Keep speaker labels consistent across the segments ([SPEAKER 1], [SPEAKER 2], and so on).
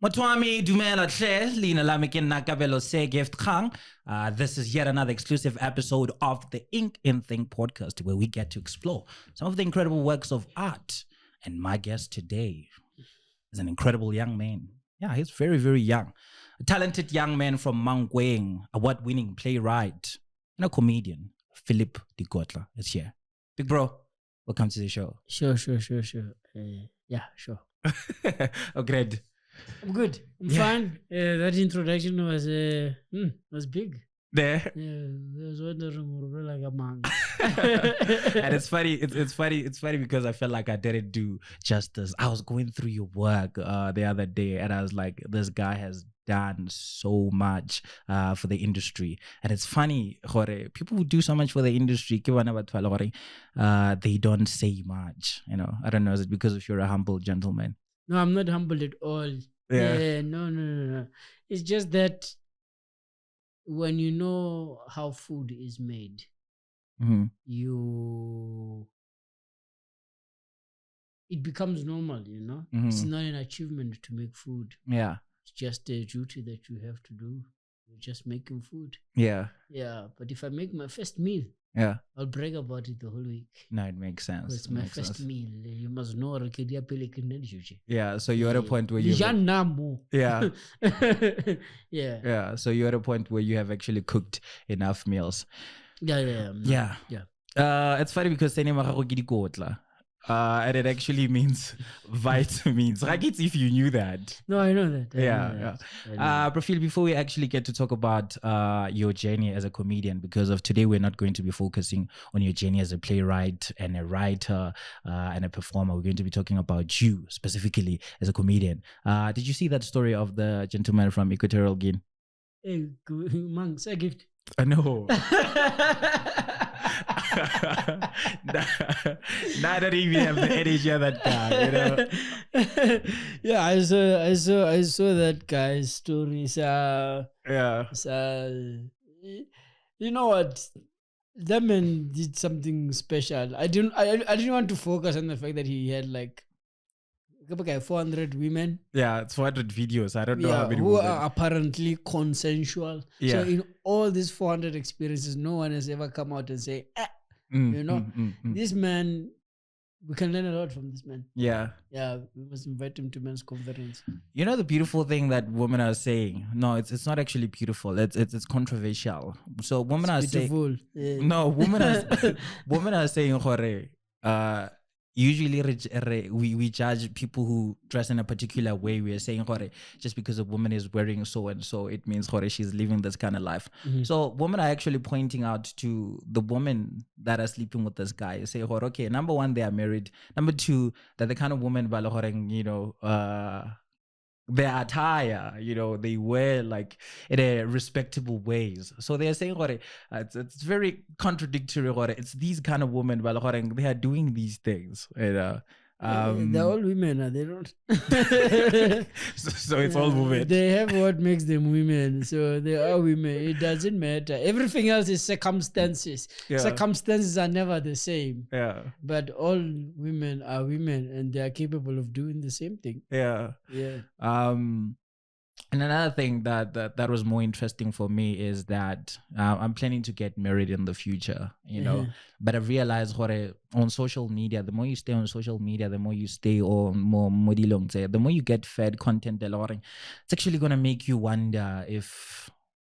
[SPEAKER 1] Motwami Dumela Tle, Lina Lamikin Nakabelo Se Gift Khang. This is yet another exclusive episode of the Ink in Think podcast where we get to explore some of the incredible works of art. And my guest today is an incredible young man. Yeah, he's very, very young. A talented young man from Mangweng, award-winning playwright and a comedian. Philip Dikotla is here. Big bro, welcome to the show.
[SPEAKER 2] Sure. Yeah, sure.
[SPEAKER 1] Oh, great.
[SPEAKER 2] I'm good. I'm fine. That introduction was big.
[SPEAKER 1] There.
[SPEAKER 2] I was wondering like a man.
[SPEAKER 1] And it's funny. It's funny because I felt like I didn't do justice. I was going through your work the other day, and I was like, this guy has done so much for the industry. And it's funny, people who do so much for the industry, they don't say much. You know, I don't know. Is it because you're a humble gentleman?
[SPEAKER 2] No, I'm not humble at all.
[SPEAKER 1] Yeah.
[SPEAKER 2] No. It's just that when you know how food is made, it becomes normal, you know? It's not an achievement to make food.
[SPEAKER 1] Yeah.
[SPEAKER 2] It's just a duty that you have to do. You're just making food.
[SPEAKER 1] Yeah.
[SPEAKER 2] Yeah, but if I make my first meal, I'll brag about it the whole week.
[SPEAKER 1] No, it makes sense.
[SPEAKER 2] It's my first meal. You must know.
[SPEAKER 1] Yeah, so you're at a point where you Yeah. So you're at a point where you have actually cooked enough meals.
[SPEAKER 2] Yeah.
[SPEAKER 1] It's funny because and it actually means vitamins. Like it's if you knew that.
[SPEAKER 2] No, I know that.
[SPEAKER 1] Profil, before we actually get to talk about your journey as a comedian, because of today we're not going to be focusing on your journey as a playwright and a writer and a performer. We're going to be talking about you specifically as a comedian. Did you see that story of the gentleman from Equatorial Guinea?
[SPEAKER 2] Hey, man, say a gift.
[SPEAKER 1] I know. Now I don't even have the energy of that guy, you know.
[SPEAKER 2] Yeah, I saw that guy's stories. You know what? That man did something special. I didn't want to focus on the fact that he had like 400 women.
[SPEAKER 1] Yeah, it's 400 videos. I don't know how many
[SPEAKER 2] who
[SPEAKER 1] women
[SPEAKER 2] are apparently consensual.
[SPEAKER 1] Yeah.
[SPEAKER 2] So in all these 400 experiences, no one has ever come out and say, this man, we can learn a lot from this man.
[SPEAKER 1] Yeah,
[SPEAKER 2] we must invite him to men's conference.
[SPEAKER 1] You know the beautiful thing that women are saying? No, it's not actually beautiful. It's controversial. So women are saying, no, women are saying, usually we judge people who dress in a particular way. We are saying just because a woman is wearing so and so, it means she's living this kind of life. So women are actually pointing out to the women that are sleeping with this guy. Say, okay, number one, they are married. Number two, that the kind of woman, their attire, they wear like in a respectable ways. So they are saying it's very contradictory. It's these kind of women, they are doing these things.
[SPEAKER 2] They're all women, they don't.
[SPEAKER 1] so it's all women.
[SPEAKER 2] They have what makes them women, so they are women. It doesn't matter. Everything else is circumstances. Circumstances are never the same. But all women are women, and they are capable of doing the same thing. And
[SPEAKER 1] another thing that was more interesting for me is that I'm planning to get married in the future, but I realized on social media, the more you stay on social media, the more you stay on the more you get fed content, it's actually going to make you wonder if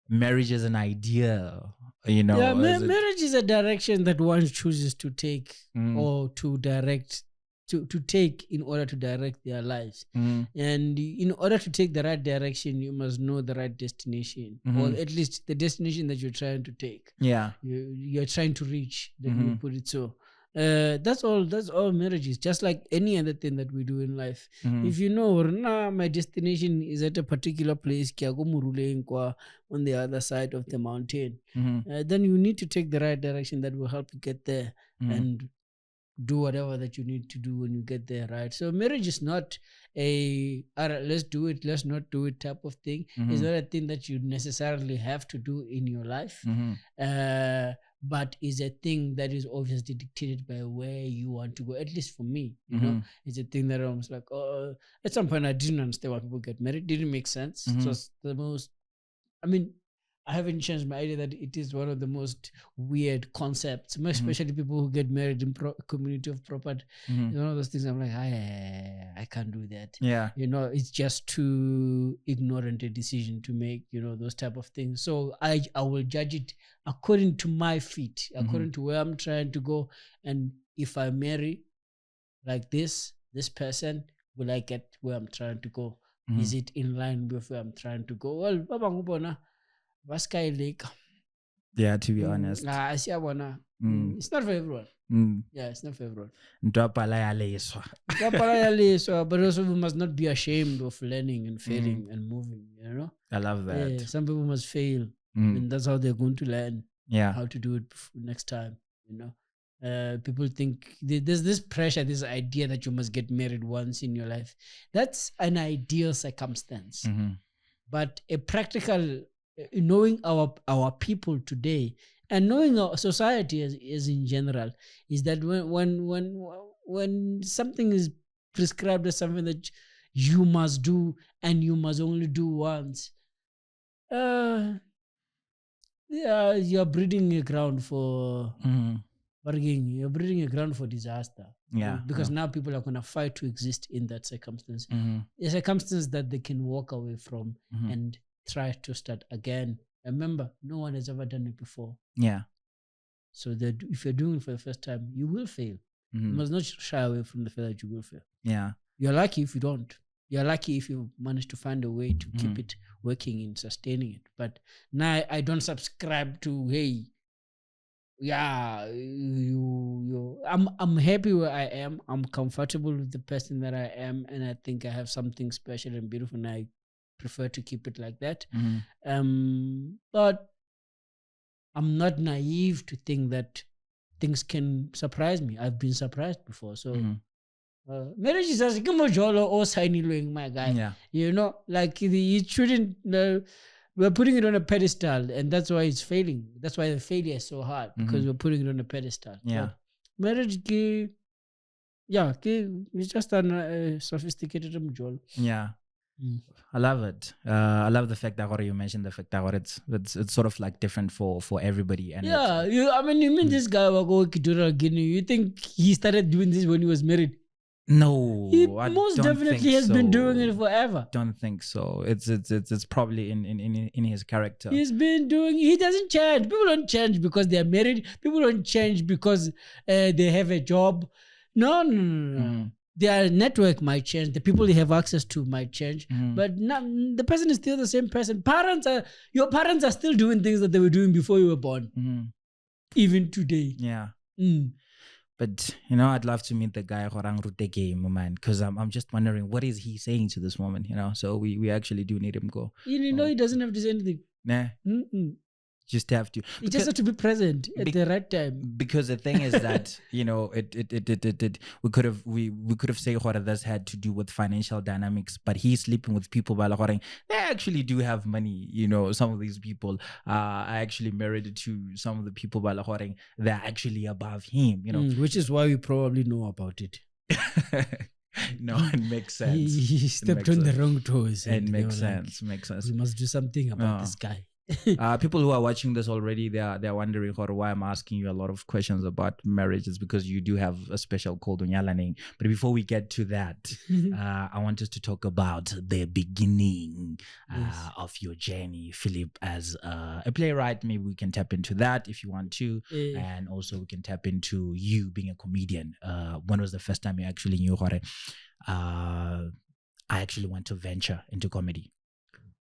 [SPEAKER 1] marriage is an idea,
[SPEAKER 2] marriage is a direction that one chooses to take or to direct. To take in order to direct their lives. And in order to take the right direction, you must know the right destination, or at least the destination that you're trying to take. You're trying to reach, let me put it so. That's all marriage is, just like any other thing that we do in life. If you know, my destination is at a particular place, on the other side of the mountain, then you need to take the right direction that will help you get there and do whatever that you need to do when you get there, right? So marriage is not a let's do it, let's not do it type of thing. It's not a thing that you necessarily have to do in your life. but is a thing that is obviously dictated by where you want to go. At least for me, you know, it's a thing that I was like, oh, at some point I didn't understand why people get married. Didn't make sense. It was the most, I mean, I haven't changed my idea that it is one of the most weird concepts, especially people who get married in community of property. You know, those things. I'm like, I can't do that.
[SPEAKER 1] Yeah.
[SPEAKER 2] You know, it's just too ignorant a decision to make, you know, those type of things. So I will judge it according to my feet, according to where I'm trying to go. And if I marry like this person, will I get where I'm trying to go? Is it in line with where I'm trying to go? Well, Skierlik.
[SPEAKER 1] Yeah, to be honest.
[SPEAKER 2] It's not for everyone. Yeah, it's not for everyone. But also we must not be ashamed of learning and failing and moving, you know?
[SPEAKER 1] I love that.
[SPEAKER 2] Yeah, some people must fail. And that's how they're going to learn how to do it next time, you know? People think there's this pressure, this idea that you must get married once in your life. That's an ideal circumstance. But a practical, knowing our people today and knowing our society as in general, is that when something is prescribed as something that you must do and you must only do once, you're breeding a ground for you're breeding a ground for disaster.
[SPEAKER 1] Yeah,
[SPEAKER 2] because now people are going to fight to exist in that circumstance, a circumstance that they can walk away from and try to start again. Remember, no one has ever done it before.
[SPEAKER 1] Yeah.
[SPEAKER 2] So that if you're doing it for the first time, you will fail. You must not shy away from the fact that you will fail.
[SPEAKER 1] Yeah.
[SPEAKER 2] You're lucky if you don't. You're lucky if you manage to find a way to keep it working and sustaining it. But now I don't subscribe to, hey, I'm happy where I am. I'm comfortable with the person that I am, and I think I have something special and beautiful, and I prefer to keep it like that. But I'm not naive to think that things can surprise me. I've been surprised before. So marriage is as Jolo or signing, my guy.
[SPEAKER 1] Yeah.
[SPEAKER 2] You know, like it shouldn't. We're putting it on a pedestal, and that's why it's failing. That's why the failure is so hard, because we're putting it on a pedestal.
[SPEAKER 1] Yeah.
[SPEAKER 2] But marriage, it's just a sophisticated jol.
[SPEAKER 1] Yeah. I love it. I love the fact that you mentioned the fact that it's sort of like different for everybody. And
[SPEAKER 2] you mean this guy you think he started doing this when he was married?
[SPEAKER 1] No,
[SPEAKER 2] he most definitely has been doing it forever.
[SPEAKER 1] Don't think so. It's probably in his character.
[SPEAKER 2] He's been doing. He doesn't change. People don't change because they are married. People don't change because they have a job. No. Their network might change. The people they have access to might change, but the person is still the same person. Your parents are still doing things that they were doing before you were born, even today.
[SPEAKER 1] Yeah. But I'd love to meet the guy Horang Rute game, man, because I'm just wondering what is he saying to this woman, So we actually do need him go.
[SPEAKER 2] He doesn't have to say anything.
[SPEAKER 1] Nah. Just have to.
[SPEAKER 2] You just have to be present at the right time.
[SPEAKER 1] Because the thing is that we could have said what this had to do with financial dynamics, but he's sleeping with people by they actually do have money. Some of these people are actually married to some of the people by they're actually above him.
[SPEAKER 2] Which is why we probably know about it.
[SPEAKER 1] No, it makes sense.
[SPEAKER 2] He stepped on the wrong toes.
[SPEAKER 1] It makes sense. Makes sense.
[SPEAKER 2] We must do something about this guy.
[SPEAKER 1] People who are watching this already, they're wondering why I'm asking you a lot of questions about marriage. It's because you do have a special called Unyalaning. But before we get to that, I want us to talk about the beginning of your journey, Philip, as a playwright. Maybe we can tap into that if you want to, and also we can tap into you being a comedian. When was the first time you actually knew I actually want to venture into comedy?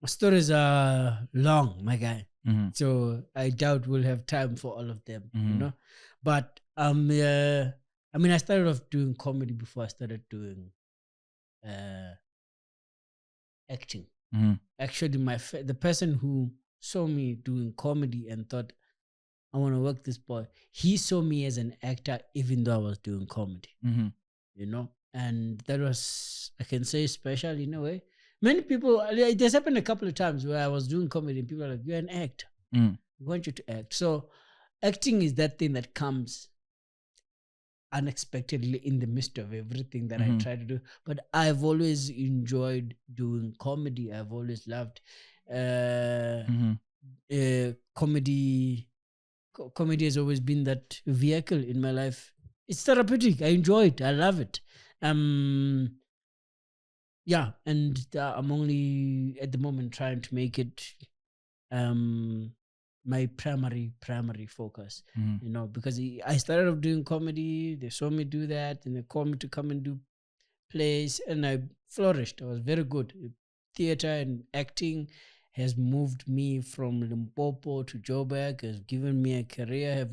[SPEAKER 2] My stories are long, my guy. So I doubt we'll have time for all of them, But I started off doing comedy before I started doing acting. Actually, the person who saw me doing comedy and thought, I want to work this boy, he saw me as an actor even though I was doing comedy, And that was, I can say, special in a way. Many people, it has happened a couple of times where I was doing comedy and people are like, you're an actor. We want you to act. So acting is that thing that comes unexpectedly in the midst of everything that I try to do. But I've always enjoyed doing comedy. I've always loved comedy. Comedy has always been that vehicle in my life. It's therapeutic. I enjoy it. I love it. Yeah, and I'm only at the moment trying to make it my primary focus, because I started off doing comedy. They saw me do that, and they called me to come and do plays, and I flourished. I was very good. Theater and acting has moved me from Limpopo to Joburg, has given me a career,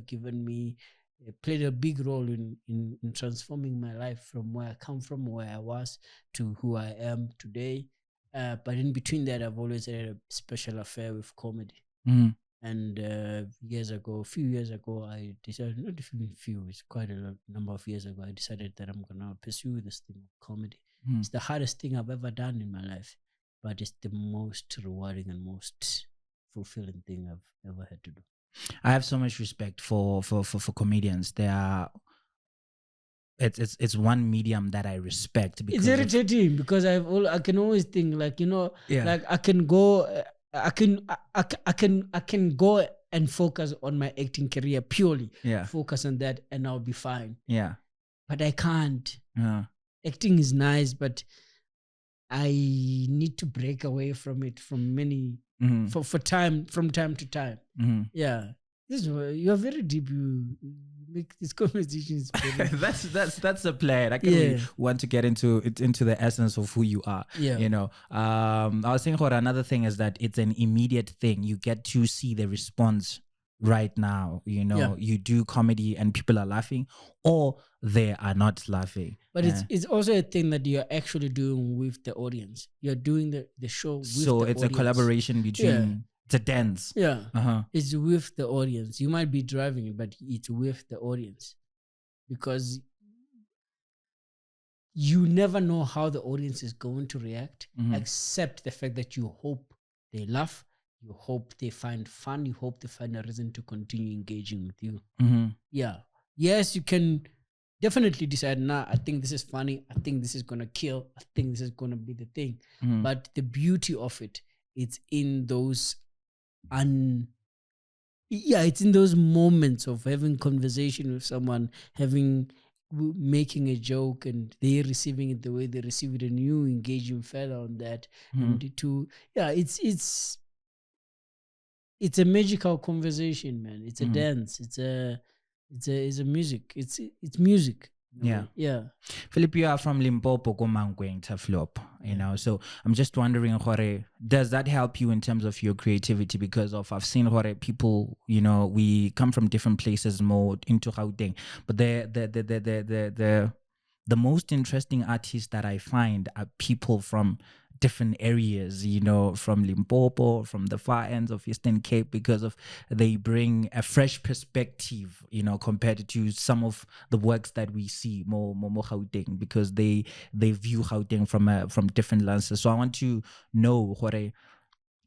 [SPEAKER 2] played a big role in transforming my life from where I come from, where I was, to who I am today. But in between that, I've always had a special affair with comedy. And a few years ago, I decided, not even few, it's quite a number of years ago, I decided that I'm going to pursue this thing of comedy. It's the hardest thing I've ever done in my life, but it's the most rewarding and most fulfilling thing I've ever had to do.
[SPEAKER 1] I have so much respect for comedians. They are. It's one medium that I respect because
[SPEAKER 2] it's irritating because I can always think like like I can go I can go and focus on my acting career purely. Focus on that and I'll be fine. But I can't. Acting is nice, but I need to break away from it from time to time. Yeah. You're very deep. You make these conversations.
[SPEAKER 1] that's the plan. I can want to get into the essence of who you are. I was saying another thing is that it's an immediate thing. You get to see the response right now. You do comedy and people are laughing, or they are not laughing.
[SPEAKER 2] But it's also a thing that you're actually doing with the audience. You're doing the show with the audience. So it's a
[SPEAKER 1] collaboration between. It's a dance.
[SPEAKER 2] It's with the audience. You might be driving it, but it's with the audience, because you never know how the audience is going to react, except the fact that you hope they laugh, you hope they find fun, you hope they find a reason to continue engaging with you. Yes, you can definitely decide, I think this is funny, I think this is going to kill, I think this is going to be the thing. But the beauty of it's in those it's in those moments of having conversation with someone, making a joke, and they receiving it the way they receive it, and you engaging further on that. And it's a magical conversation, man. It's a dance. It's a music. It's music.
[SPEAKER 1] Philip, you are from Limpopo, Komangweng, Taflop, so I'm just wondering, does that help you in terms of your creativity? Because I've seen people, we come from different places more into Gauteng, but the most interesting artists that I find are people from different areas, from Limpopo, from the far ends of Eastern Cape, because they bring a fresh perspective, compared to some of the works that we see more Gauteng, because they view Gauteng from different lenses. So I want to know,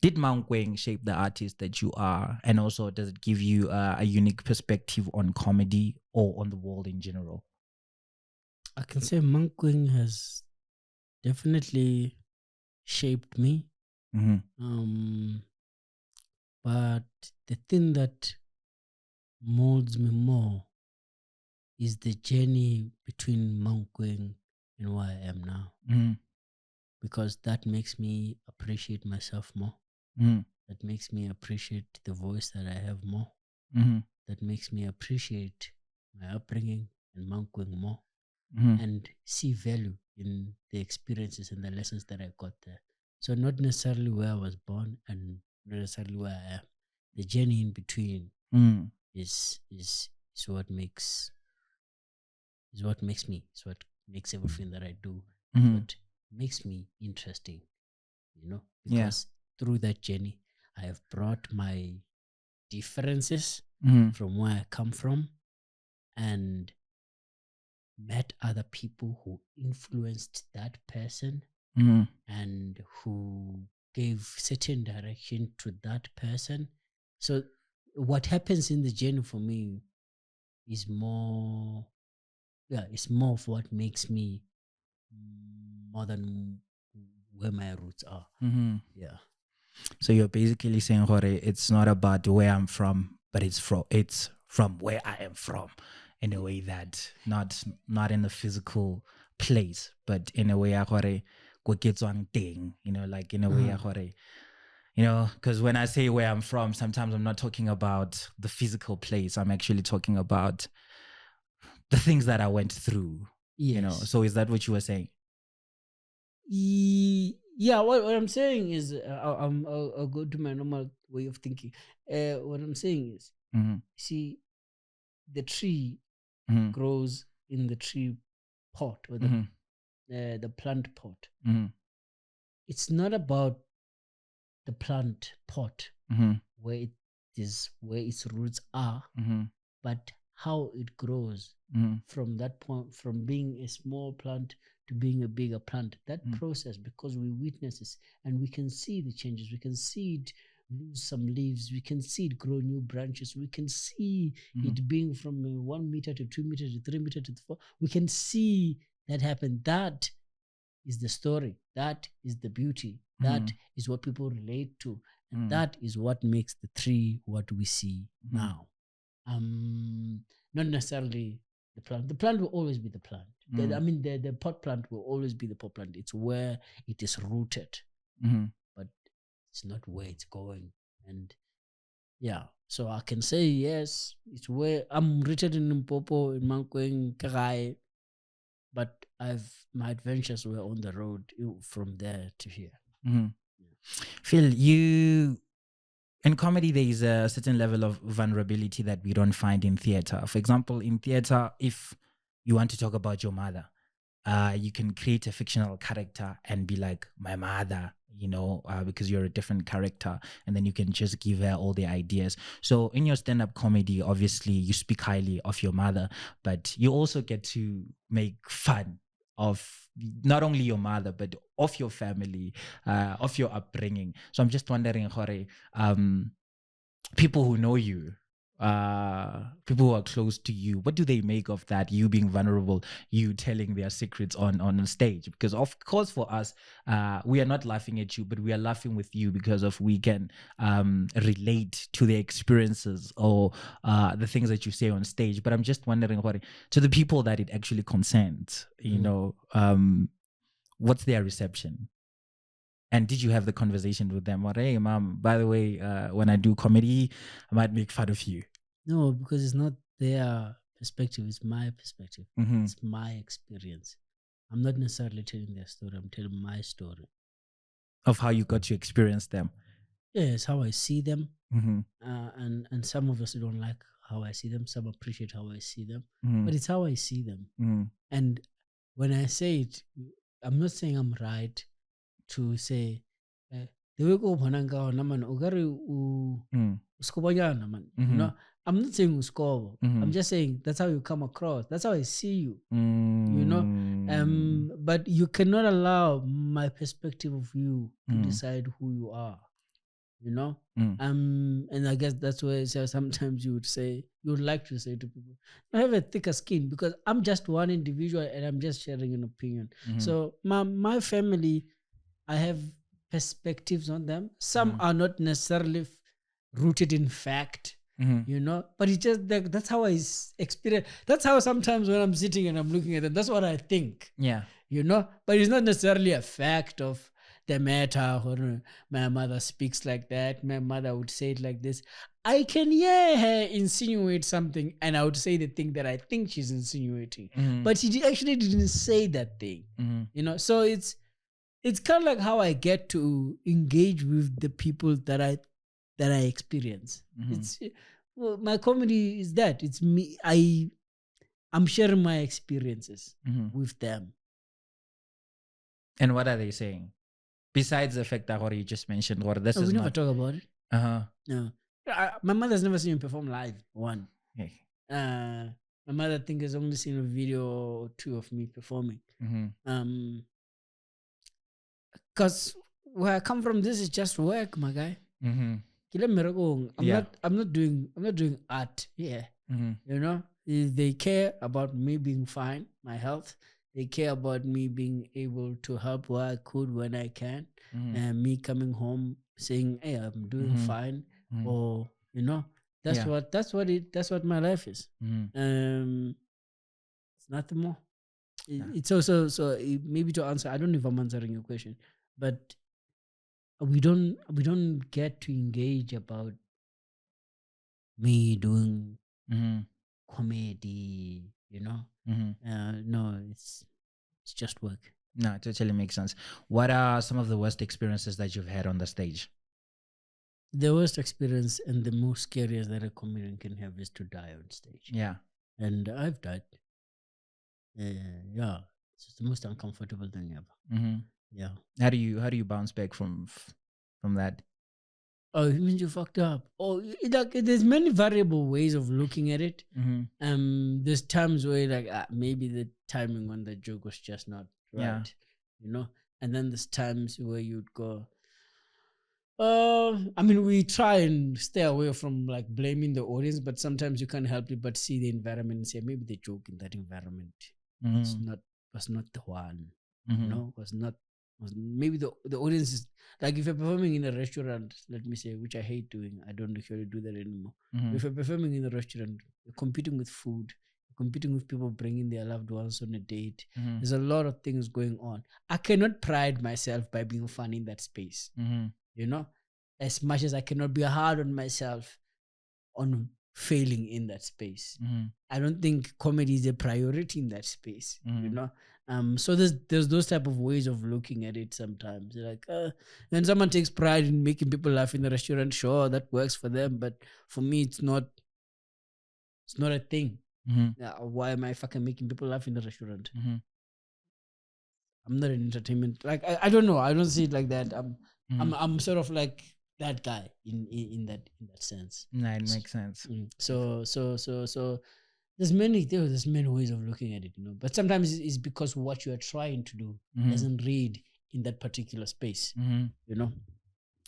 [SPEAKER 1] did Mankweng shape the artist that you are, and also does it give you a unique perspective on comedy or on the world in general?
[SPEAKER 2] I can say Mankweng has definitely shaped me. But the thing that molds me more is the journey between Mankweng and where I am now. Because that makes me appreciate myself more. That makes me appreciate the voice that I have more. That makes me appreciate my upbringing and Mankweng more. And see value in the experiences and the lessons that I got there. So not necessarily where I was born and not necessarily where I am. The journey in between is what makes me. It's what makes everything that I do. What makes me interesting. Because through that journey, I have brought my differences from where I come from and met other people who influenced that person and who gave certain direction to that person. So what happens in the journey for me is more, it's more of what makes me more than where my roots are. Yeah.
[SPEAKER 1] So you're basically saying, Hore, it's not about where I'm from, but it's from where I am from, in a way that not in the physical place, but in a way, Hore, go get one thing, like in a way, Hore, because when I say where I'm from, sometimes I'm not talking about the physical place. I'm actually talking about the things that I went through.
[SPEAKER 2] Yes.
[SPEAKER 1] So is that what you were saying?
[SPEAKER 2] Yeah, what I'm saying is, I'll go to my normal way of thinking. What I'm saying is, see, the tree grows in the tree pot, or the plant pot. It's not about the plant pot where it is, where its roots are, but how it grows from that point, from being a small plant to being a bigger plant. That process, because we witness this and we can see the changes, we can see it lose some leaves, we can see it grow new branches, we can see it being from 1 meter to 2 meters to 3 meters to 4. We can see that happen. That is the story. That is the beauty. That is what people relate to. And that is what makes the tree what we see now. Not necessarily the plant. The plant will always be the plant. The pot plant will always be the pot plant. It's where it is rooted, but it's not where it's going. And yeah, so I can say yes, it's where I'm rooted in Limpopo, in Mankweng, Kagai, but my adventures were on the road from there to here.
[SPEAKER 1] Phil, in comedy, there is a certain level of vulnerability that we don't find in theater. For example, in theater, if you want to talk about your mother, you can create a fictional character and be like, my mother, because you're a different character, and then you can just give her all the ideas. So in your stand-up comedy, obviously you speak highly of your mother, but you also get to make fun of not only your mother, but of your family, of your upbringing. So I'm just wondering, Jorge, people who know you, people who are close to you, what do they make of that, you being vulnerable, you telling their secrets on stage? Because of course for us, we are not laughing at you, but we are laughing with you because of we can relate to the experiences or the things that you say on stage. But I'm just wondering, to the people that it actually concerns, what's their reception? And did you have the conversation with them? Or, hey, mom, by the way, when I do comedy, I might make fun of you.
[SPEAKER 2] No, because it's not their perspective. It's my perspective. It's my experience. I'm not necessarily telling their story. I'm telling my story.
[SPEAKER 1] Of how you got to experience them.
[SPEAKER 2] Yes, how I see them. And some of us don't like how I see them. Some appreciate how I see them. But it's how I see them. And when I say it, I'm not saying I'm right to say, the way go pananga naman ugari uskobanyana man. I'm not saying uskobo. I'm just saying that's how you come across. That's how I see you. But you cannot allow my perspective of you to decide who you are. And I guess that's where sometimes you would like to say to people, I have a thicker skin, because I'm just one individual and I'm just sharing an opinion. So my family, I have perspectives on them. Some are not necessarily rooted in fact, but it's just that's how I experience. That's how sometimes when I'm sitting and I'm looking at them, that's what I think.
[SPEAKER 1] Yeah.
[SPEAKER 2] But it's not necessarily a fact of the matter, or my mother speaks like that, my mother would say it like this. I can hear her insinuate something and I would say the thing that I think she's insinuating. But she actually didn't say that thing. So it's kind of like how I get to engage with the people that I experience. It's my comedy is that it's me. I'm sharing my experiences with them.
[SPEAKER 1] And what are they saying? Besides the fact that what you just mentioned, or this is
[SPEAKER 2] we
[SPEAKER 1] not...
[SPEAKER 2] never talk about it. No, my mother's never seen me perform live. One. My mother, I think, has only seen a video or two of me performing. Because where I come from, this is just work, my guy. I'm not doing art here. You know, they care about me being fine, my health. They care about me being able to help where I could when I can, and me coming home saying, "Hey, I'm doing fine," or you know, that's what my life is. It's nothing more. It's also maybe to answer. I don't know if I'm answering your question, but we don't get to engage about me doing comedy, you know. No, it's just work.
[SPEAKER 1] No, it totally makes sense. What are some of the worst experiences that you've had on the stage?
[SPEAKER 2] The worst experience and the most scariest that a comedian can have is to die on stage.
[SPEAKER 1] Yeah.
[SPEAKER 2] And I've died. Yeah, it's the most uncomfortable thing ever. Yeah.
[SPEAKER 1] How do you bounce back from that?
[SPEAKER 2] Oh, it means you fucked up. Oh, there's many variable ways of looking at it. There's times where maybe the timing on the joke was just not right, you know. And then there's times where you'd go, I mean, we try and stay away from blaming the audience, but sometimes you can't help it but see the environment and say maybe the joke in that environment was not the one, you know, was maybe the audience is if you're performing in a restaurant, let me say, which I hate doing, I don't usually do that anymore. If you're performing in a restaurant, you're competing with food, you're competing with people bringing their loved ones on a date. There's a lot of things going on. I cannot pride myself by being funny in that space. You know, as much as I cannot be hard on myself on failing in that space. I don't think comedy is a priority in that space, you know. So there's those type of ways of looking at it sometimes. When someone takes pride in making people laugh in the restaurant, sure, that works for them. But for me, it's not a thing. Why am I fucking making people laugh in the restaurant? I'm not an entertainment. I don't know. I don't see it like that. I'm sort of like that guy in that sense.
[SPEAKER 1] No, it makes sense.
[SPEAKER 2] So there's many ways of looking at it, you know. But sometimes it's because what you are trying to do doesn't read in that particular space, you know.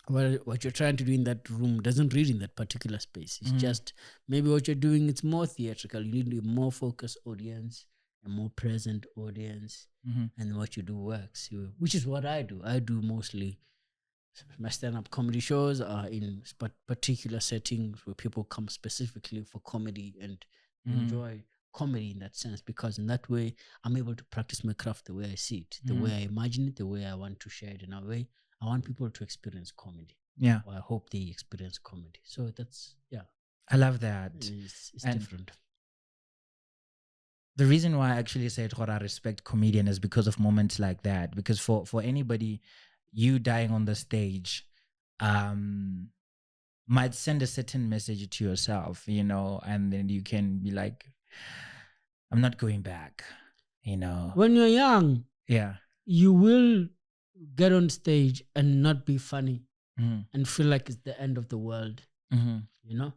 [SPEAKER 2] What you're trying to do in that room doesn't read in that particular space. It's just maybe what you're doing, it's more theatrical. You need a more focused audience, a more present audience, and what you do works. Which is what I do. I do mostly my stand-up comedy shows are in particular settings where people come specifically for comedy and enjoy comedy in that sense, because in that way I'm able to practice my craft the way I see it, the way I imagine it, the way I want to share it. In a way, I want people to experience comedy.
[SPEAKER 1] Yeah.
[SPEAKER 2] Or I hope they experience comedy. So that's,
[SPEAKER 1] I love that.
[SPEAKER 2] It's different.
[SPEAKER 1] The reason why I actually said I respect comedian is because of moments like that. Because for anybody, you dying on the stage might send a certain message to yourself, you know, and then you can be like, I'm not going back, you know.
[SPEAKER 2] When you're young, you will get on stage and not be funny and feel like it's the end of the world, you know.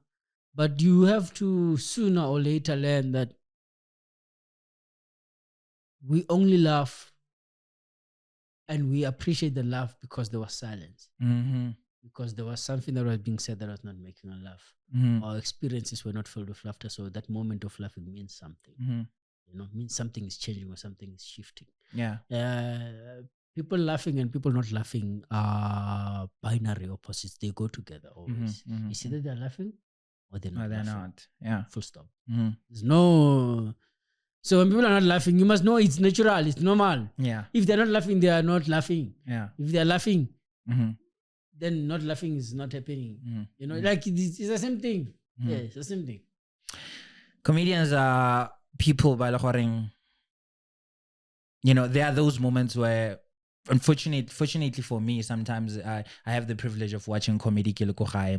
[SPEAKER 2] But you have to sooner or later learn that we only laugh and we appreciate the laugh because there was silence. Because there was something that was being said that was not making a laugh. Our experiences were not filled with laughter, so that moment of laughing means something. You know, means something is changing or something is shifting. People laughing and people not laughing are binary opposites. They go together always. You see that they're laughing or they're not laughing.
[SPEAKER 1] Yeah.
[SPEAKER 2] Full stop. There's no... So when people are not laughing, you must know it's natural, it's normal.
[SPEAKER 1] Yeah.
[SPEAKER 2] If they're not laughing, they are not laughing.
[SPEAKER 1] Yeah.
[SPEAKER 2] If they're laughing, then not laughing is not happening. You know, like it's the same thing. Yeah, it's the same thing.
[SPEAKER 1] Comedians are people by the, you know, there are those moments where, fortunately for me, sometimes I have the privilege of watching comedy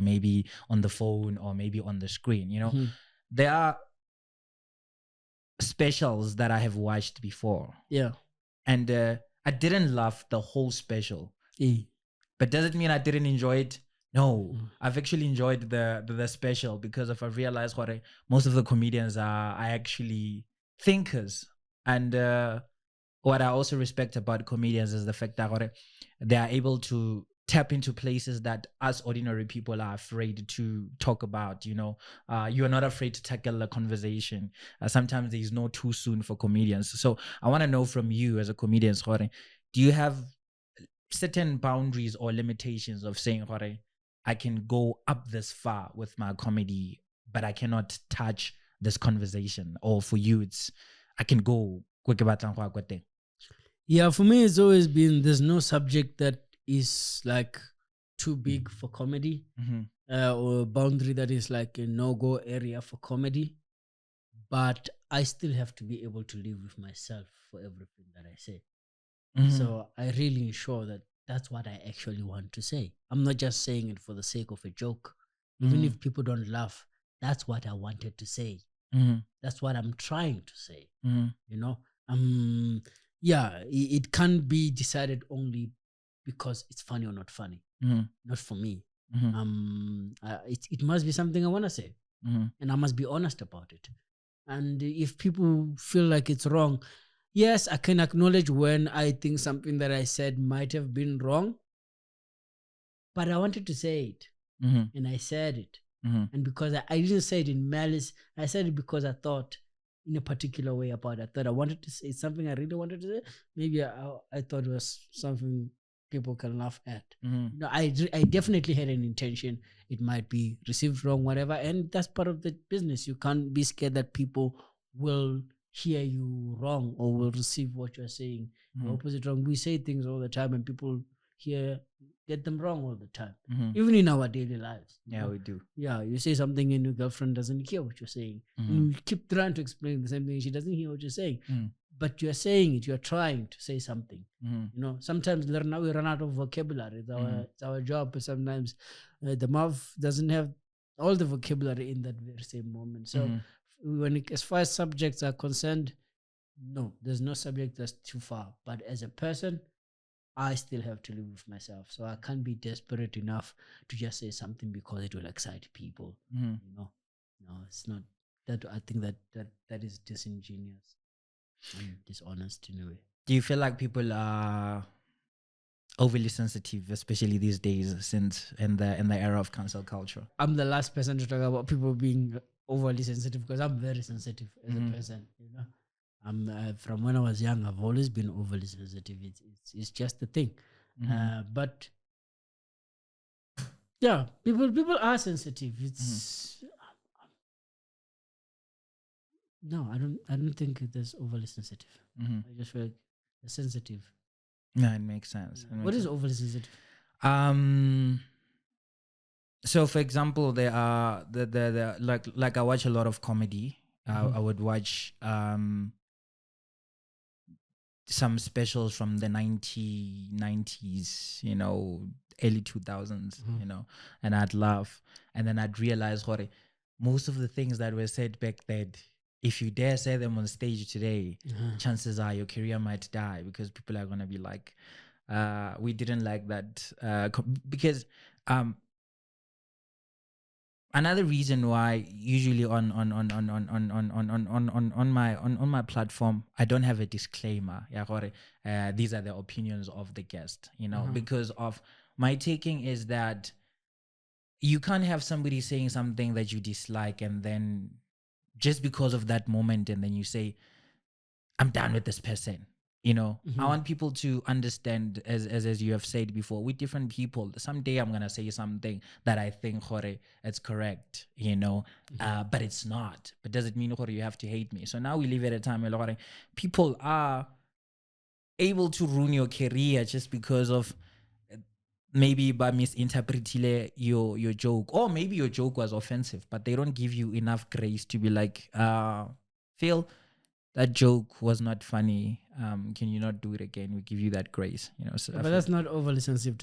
[SPEAKER 1] maybe on the phone or maybe on the screen, you know. There are specials that I have watched before. Yeah. And I didn't laugh the whole special. But does it mean I didn't enjoy it? No. I've actually enjoyed the special because I've realized most of the comedians are actually thinkers. And what I also respect about comedians is the fact that they are able to tap into places that us ordinary people are afraid to talk about. You are not afraid to tackle a conversation. Sometimes there's no too soon for comedians. So I want to know from you as a comedian, do you have certain boundaries or limitations of saying, I can go up this far with my comedy, but I cannot touch this conversation? Or for you, it's I can go.
[SPEAKER 2] Yeah, for me, it's always been there's no subject that is like too big for comedy, or a boundary that is like a no-go area for comedy. But I still have to be able to live with myself for everything that I say. So I really ensure that that's what I actually want to say. I'm not just saying it for the sake of a joke. Even if people don't laugh, that's what I wanted to say. That's what I'm trying to say. Yeah, it can't be decided only because it's funny or not funny. Not for me. It must be something I want to say, and I must be honest about it. And if people feel like it's wrong, yes, I can acknowledge when I think something that I said might have been wrong, but I wanted to say it, and I said it. And because I didn't say it in malice, I said it because I thought in a particular way about it. I thought I wanted to say something I really wanted to say. Maybe I thought it was something people can laugh at. I definitely had an intention. It might be received wrong, whatever, and that's part of the business. You can't be scared that people will hear you wrong or will receive what you're saying the opposite wrong. We say things all the time and people get them wrong all the time, even in our daily lives.
[SPEAKER 1] We do.
[SPEAKER 2] Yeah, you say something and your girlfriend doesn't hear what you're saying. And you keep trying to explain the same thing. She doesn't hear what you're saying. But you're saying it. You're trying to say something. Sometimes we run out of vocabulary. It's our job. But sometimes the mouth doesn't have all the vocabulary in that very same moment. So as far as subjects are concerned, no, there's no subject that's too far. But as a person, I still have to live with myself. So I can't be desperate enough to just say something because it will excite people. No, it's not. That I think that is disingenuous and dishonest in a way.
[SPEAKER 1] Do you feel like people are overly sensitive, especially these days, since in the era of cancel culture?
[SPEAKER 2] I'm the last person to talk about people being overly sensitive because I'm very sensitive as a person. From when I was young, I've always been overly sensitive. It's just the thing. But yeah, people are sensitive. It's no, I don't think there's overly sensitive. I just feel like they're sensitive.
[SPEAKER 1] No, it makes sense.
[SPEAKER 2] What is overly sensitive?
[SPEAKER 1] So for example, there are the like I watch a lot of comedy. I would watch some specials from the 1990s, early 2000s, and I'd laugh. And then I'd realize, most of the things that were said back then, if you dare say them on stage today, chances are your career might die because people are going to be like, we didn't like that. Because another reason why usually on my platform I don't have a disclaimer. These are the opinions of the guest, because of my taking is that you can't have somebody saying something that you dislike and then just because of that moment and then you say, I'm done with this person. I want people to understand, as you have said before, with different people. Someday I'm gonna say something that I think it's correct, but it's not. But does it mean you have to hate me? So now we live at a time where people are able to ruin your career just because of maybe by misinterpreting your joke, or maybe your joke was offensive, but they don't give you enough grace to be like, Phil, that joke was not funny. Can you not do it again? We give you that grace, So
[SPEAKER 2] but that's not overly sensitive.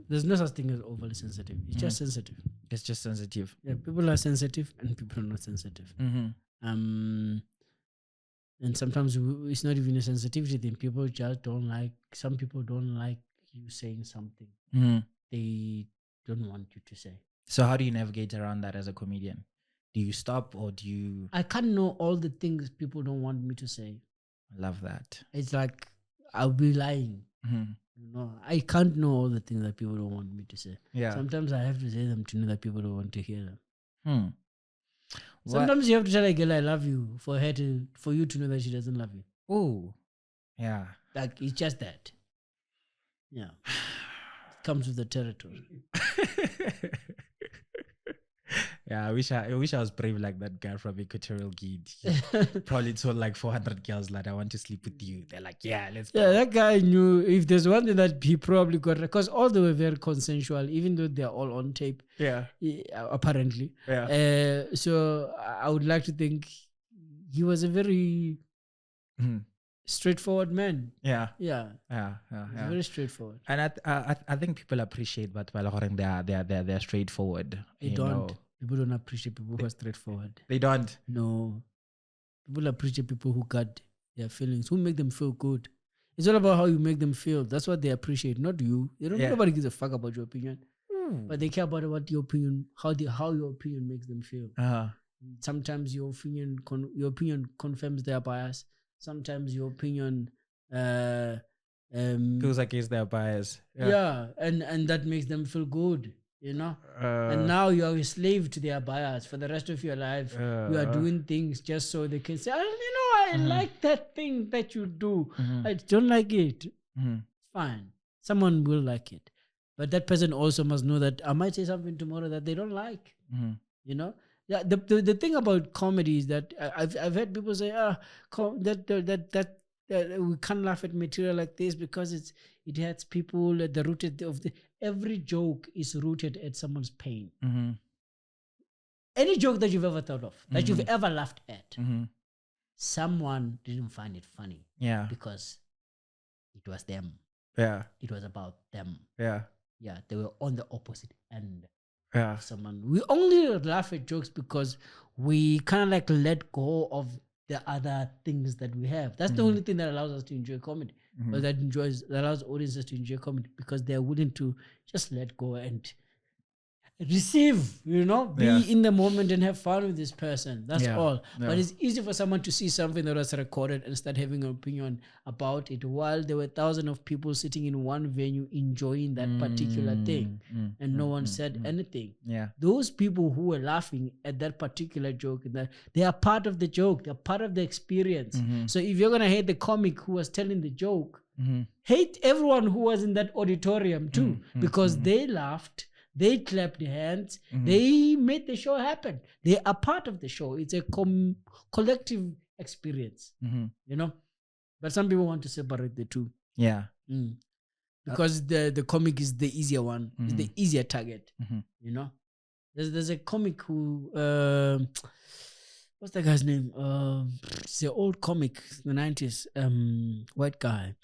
[SPEAKER 2] There's no such thing as overly sensitive. It's just sensitive.
[SPEAKER 1] It's just sensitive.
[SPEAKER 2] Yeah, people are sensitive and people are not sensitive. And sometimes it's not even a sensitivity thing. People just don't like. Some people don't like you saying something they don't want you to say.
[SPEAKER 1] So how do you navigate around that as a comedian? Do you stop or do you...
[SPEAKER 2] I can't know all the things people don't want me to say.
[SPEAKER 1] I love that.
[SPEAKER 2] It's like I'll be lying. I can't know all the things that people don't want me to say.
[SPEAKER 1] Yeah.
[SPEAKER 2] Sometimes I have to say them to know that people don't want to hear them.
[SPEAKER 1] What?
[SPEAKER 2] Sometimes you have to tell a girl I love you for you to know that she doesn't love you.
[SPEAKER 1] Oh, yeah.
[SPEAKER 2] Like it's just that. Yeah. It comes with the territory.
[SPEAKER 1] Yeah, I wish I was brave like that guy from Equatorial Guinea. He probably told like 400 girls that I want to sleep with you. They're like, yeah, let's go.
[SPEAKER 2] Yeah, that guy knew if there's one thing that he probably got, because all they were very consensual, even though they're all on tape.
[SPEAKER 1] Yeah.
[SPEAKER 2] Apparently.
[SPEAKER 1] Yeah.
[SPEAKER 2] So I would like to think he was a very straightforward man.
[SPEAKER 1] Yeah.
[SPEAKER 2] Yeah.
[SPEAKER 1] Yeah.
[SPEAKER 2] Very straightforward.
[SPEAKER 1] And I think people appreciate that they're straightforward.
[SPEAKER 2] They don't. People don't appreciate people who are straightforward.
[SPEAKER 1] They don't.
[SPEAKER 2] No. People appreciate people who got their feelings, who make them feel good. It's all about how you make them feel. That's what they appreciate, not you. Nobody gives a fuck about your opinion. But they care about what your opinion, how your opinion makes them feel. Sometimes your opinion confirms their bias. Sometimes your opinion
[SPEAKER 1] goes against their bias.
[SPEAKER 2] Yeah, and that makes them feel good. And now you are a slave to their bias for the rest of your life. You are doing things just so they can say, I like that thing that you do. I don't like it. Fine. Someone will like it. But that person also must know that I might say something tomorrow that they don't like. Yeah, the thing about comedy is that I've heard people say, that we can't laugh at material like this because it hurts people at the root of every joke is rooted at someone's pain. Any joke that you've ever thought of, that you've ever laughed at, someone didn't find it funny.
[SPEAKER 1] Yeah.
[SPEAKER 2] Because it was them.
[SPEAKER 1] Yeah.
[SPEAKER 2] It was about them.
[SPEAKER 1] Yeah.
[SPEAKER 2] Yeah. They were on the opposite end.
[SPEAKER 1] Yeah.
[SPEAKER 2] Someone. We only laugh at jokes because we kind of like let go of the other things that we have. That's the only thing that allows us to enjoy comedy. Or that allows audiences to enjoy comedy because they're willing to just let go and receive, be in the moment and have fun with this person. That's all. Yeah. But it's easy for someone to see something that was recorded and start having an opinion about it while there were thousands of people sitting in one venue enjoying that particular thing and no one said anything.
[SPEAKER 1] Yeah.
[SPEAKER 2] Those people who were laughing at that particular joke, they are part of the joke. They're part of the experience. So if you're going to hate the comic who was telling the joke, hate everyone who was in that auditorium too because they laughed. They clapped their hands. They made the show happen. They are part of the show. It's a collective experience, But some people want to separate the two.
[SPEAKER 1] Yeah.
[SPEAKER 2] Because the comic is the easier one. It's the easier target, There's a comic who... what's that guy's name? It's an old comic, in the 90s. White guy.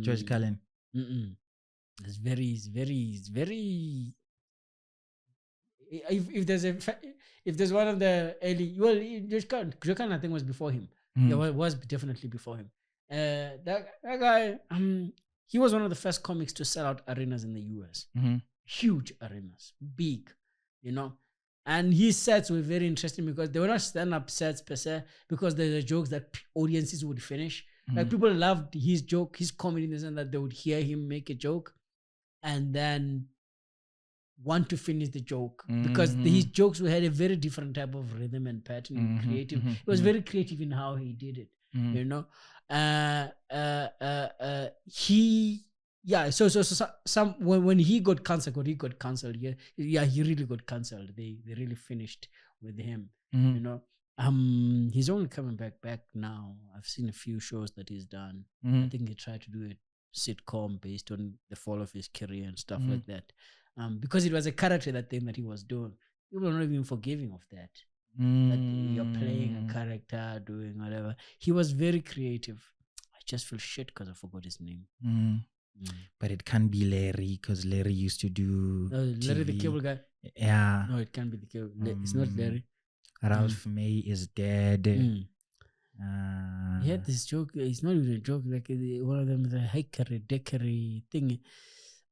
[SPEAKER 1] George Carlin.
[SPEAKER 2] It's very. If there's one of the early, George Carlin I think was before him. Yeah, was definitely before him. That guy, he was one of the first comics to sell out arenas in the US. Huge arenas, big, And his sets were very interesting because they were not stand-up sets per se, because they're the jokes that audiences would finish. Like people loved his joke, his comedy in the sense that they would hear him make a joke and then want to finish the joke because his jokes had a very different type of rhythm and pattern and creative. It was very creative in how he did it, when he got cancelled, he really got cancelled. They really finished with him, He's only coming back now. I've seen a few shows that he's done. I think he tried to do a sitcom based on the fall of his career and stuff like that. Because it was a character, that thing that he was doing. People are not even forgiving of that. That you're playing a character, doing whatever. He was very creative. I just feel shit because I forgot his name.
[SPEAKER 1] But it can't be Larry, because Larry used to do
[SPEAKER 2] Larry the cable guy.
[SPEAKER 1] Yeah.
[SPEAKER 2] No, it can't be the cable. It's not Larry.
[SPEAKER 1] Ralph May is dead.
[SPEAKER 2] He had this joke. It's not even a joke. Like one of them, the hickory thing.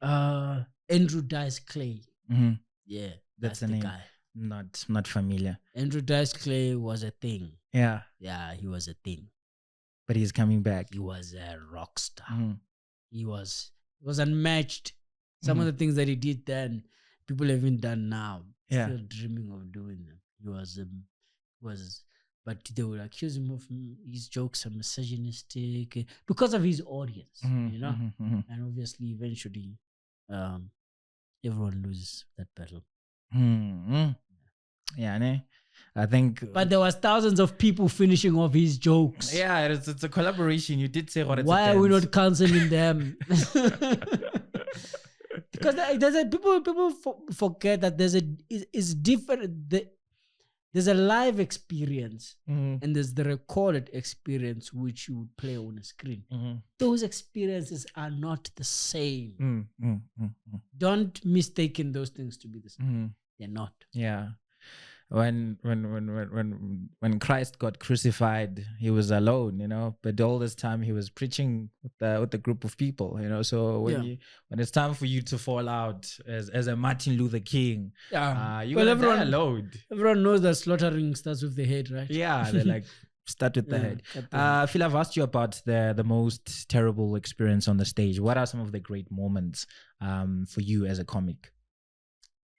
[SPEAKER 2] Andrew Dice Clay. Yeah,
[SPEAKER 1] that's the name. Guy. Not familiar.
[SPEAKER 2] Andrew Dice Clay was a thing.
[SPEAKER 1] Yeah,
[SPEAKER 2] he was a thing.
[SPEAKER 1] But he's coming back.
[SPEAKER 2] He was a rock star. he was unmatched. Some of the things that he did then, people haven't done now. Still dreaming of doing them. He was, but they would accuse him of his jokes are misogynistic because of his audience, you know. And obviously, eventually, everyone loses that battle.
[SPEAKER 1] Yeah, ne? I think.
[SPEAKER 2] But there was thousands of people finishing off his jokes.
[SPEAKER 1] Yeah, it's a collaboration. You did say what.
[SPEAKER 2] Why are we not canceling them? Because people forget that it's different. There's a live experience and there's the recorded experience which you would play on a screen. Those experiences are not the same. Don't mistake those things to be the same. They're not.
[SPEAKER 1] Yeah. When Christ got crucified, he was alone, you know. But all this time he was preaching with the group of people, you know. So when it's time for you to fall out as a Martin Luther King, you're die alone.
[SPEAKER 2] Everyone knows that slaughtering starts with the head, right?
[SPEAKER 1] Yeah, they like start with the head. Phil, I've asked you about the most terrible experience on the stage. What are some of the great moments for you as a comic?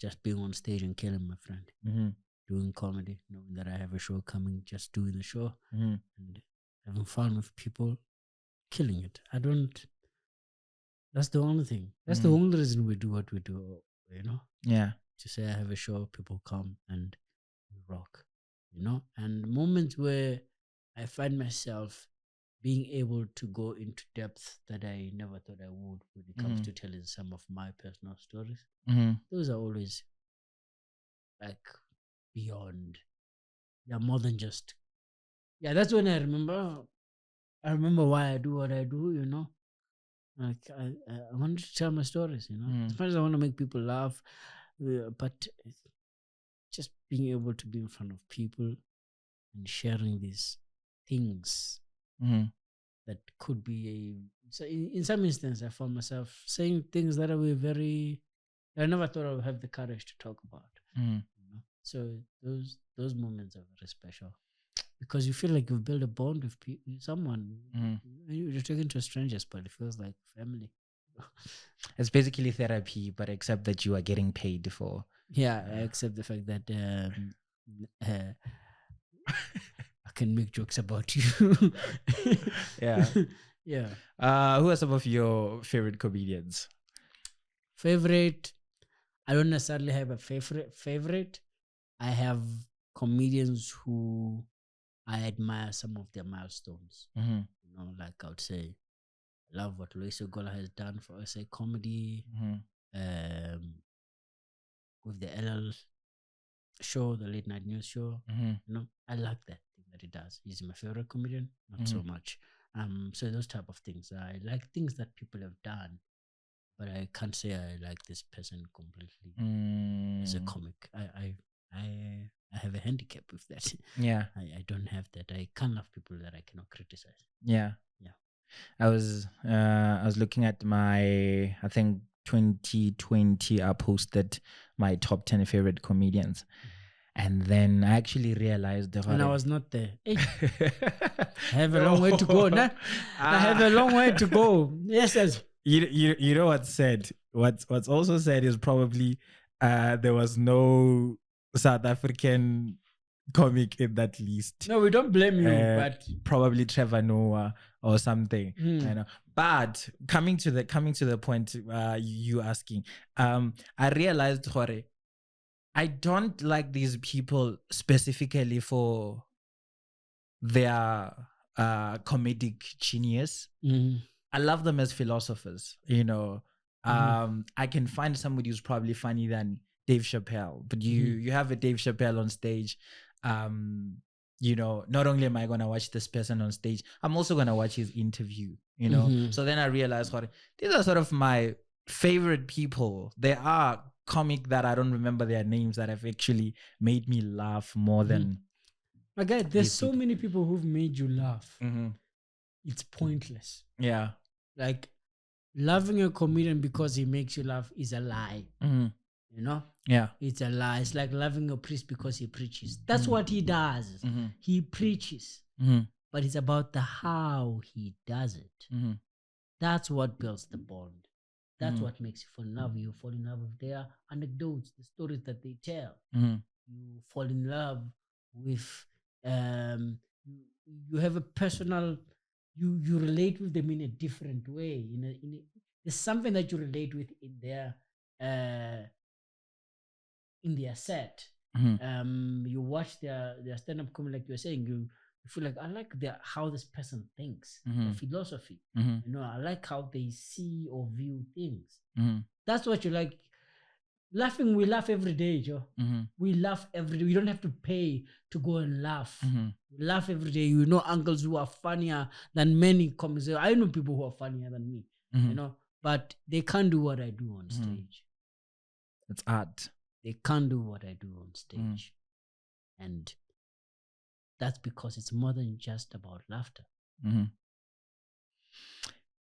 [SPEAKER 2] Just being on stage and killing my friend. Doing comedy, knowing that I have a show coming, just doing the show and having fun with people, killing it. That's the only thing. That's the only reason we do what we do, you know?
[SPEAKER 1] Yeah.
[SPEAKER 2] To say I have a show, people come and we rock, you know? And moments where I find myself being able to go into depth that I never thought I would when it comes to telling some of my personal stories. Those are always like beyond, more than just, that's when I remember why I do what I do, you know. Like I wanted to tell my stories, you know. As much as I want to make people laugh, but just being able to be in front of people and sharing these things that could be so in some instances I found myself saying things that I never thought I would have the courage to talk about. So those moments are very special because you feel like you've built a bond with someone. You're talking to strangers, but it feels like family.
[SPEAKER 1] It's basically therapy, but except that you are getting paid for.
[SPEAKER 2] Yeah, except the fact that I can make jokes about you.
[SPEAKER 1] Yeah.
[SPEAKER 2] Yeah.
[SPEAKER 1] Who are some of your favorite comedians?
[SPEAKER 2] Favorite? I don't necessarily have a favorite. I have comedians who I admire some of their milestones. You know, like I would say, I love what Loiso Gola has done for SA comedy. With the LL show, the late night news show. You know, I like that thing that he does. He's my favorite comedian, not so much. So those type of things. I like things that people have done, but I can't say I like this person completely as a comic. I have a handicap with that.
[SPEAKER 1] Yeah.
[SPEAKER 2] I don't have that. I can't love people that I cannot criticize.
[SPEAKER 1] Yeah. I was looking at my, I think 2020 I posted my top 10 favorite comedians. And then I actually realized
[SPEAKER 2] and I was not there. Hey. I have a long way to go. Nah? I have a long way to go. Yes.
[SPEAKER 1] You know what's said? What's also said is probably there was no South African comic in that list.
[SPEAKER 2] No, we don't blame you, but
[SPEAKER 1] probably Trevor Noah or something. I know. But coming to the point you asking, I realized, Jorge, I don't like these people specifically for their comedic genius. I love them as philosophers, you know. I can find somebody who's probably funnier than Dave Chappelle, but you have a Dave Chappelle on stage. You know, not only am I going to watch this person on stage, I'm also going to watch his interview, you know. So then I realized, these are sort of my favorite people. They are comic that I don't remember their names that have actually made me laugh more than.
[SPEAKER 2] My guy, there's so many people who've made you laugh. It's pointless.
[SPEAKER 1] Yeah.
[SPEAKER 2] Like, loving a comedian because he makes you laugh is a lie. You know?
[SPEAKER 1] Yeah.
[SPEAKER 2] It's a lie. It's like loving a priest because he preaches. That's what he does. He preaches. But it's about the how he does it. That's what builds the bond. That's what makes you fall in love. You fall in love with their anecdotes, the stories that they tell. You fall in love with you have a personal you relate with them in a different way. There's something that you relate with uh in their set. You watch their stand-up comedy, like you were saying, you feel like I like how this person thinks, their philosophy. I like how they see or view things. That's what you like. Laughing, we laugh every day, Joe. We laugh every day. We don't have to pay to go and laugh. We laugh every day. Uncles who are funnier than many comedians. I know people who are funnier than me, but they can't do what I do on stage.
[SPEAKER 1] It's art.
[SPEAKER 2] They can't do what I do on stage. And that's because it's more than just about laughter.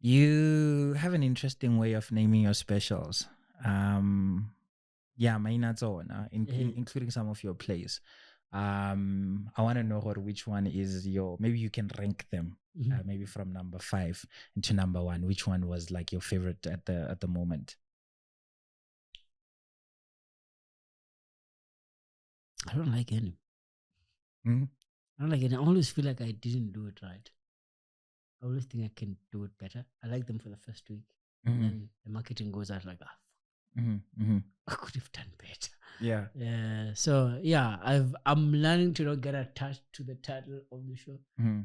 [SPEAKER 1] You have an interesting way of naming your specials. Including some of your plays. I want to know which one is maybe you can rank them, maybe from number 5 into number 1. Which one was like your favorite at the moment?
[SPEAKER 2] I don't like any. I don't like any. I always feel like I didn't do it right. I always think I can do it better. I like them for the first week. And then the marketing goes out like, I could have done better.
[SPEAKER 1] Yeah.
[SPEAKER 2] So yeah, I'm learning to not get attached to the title of the show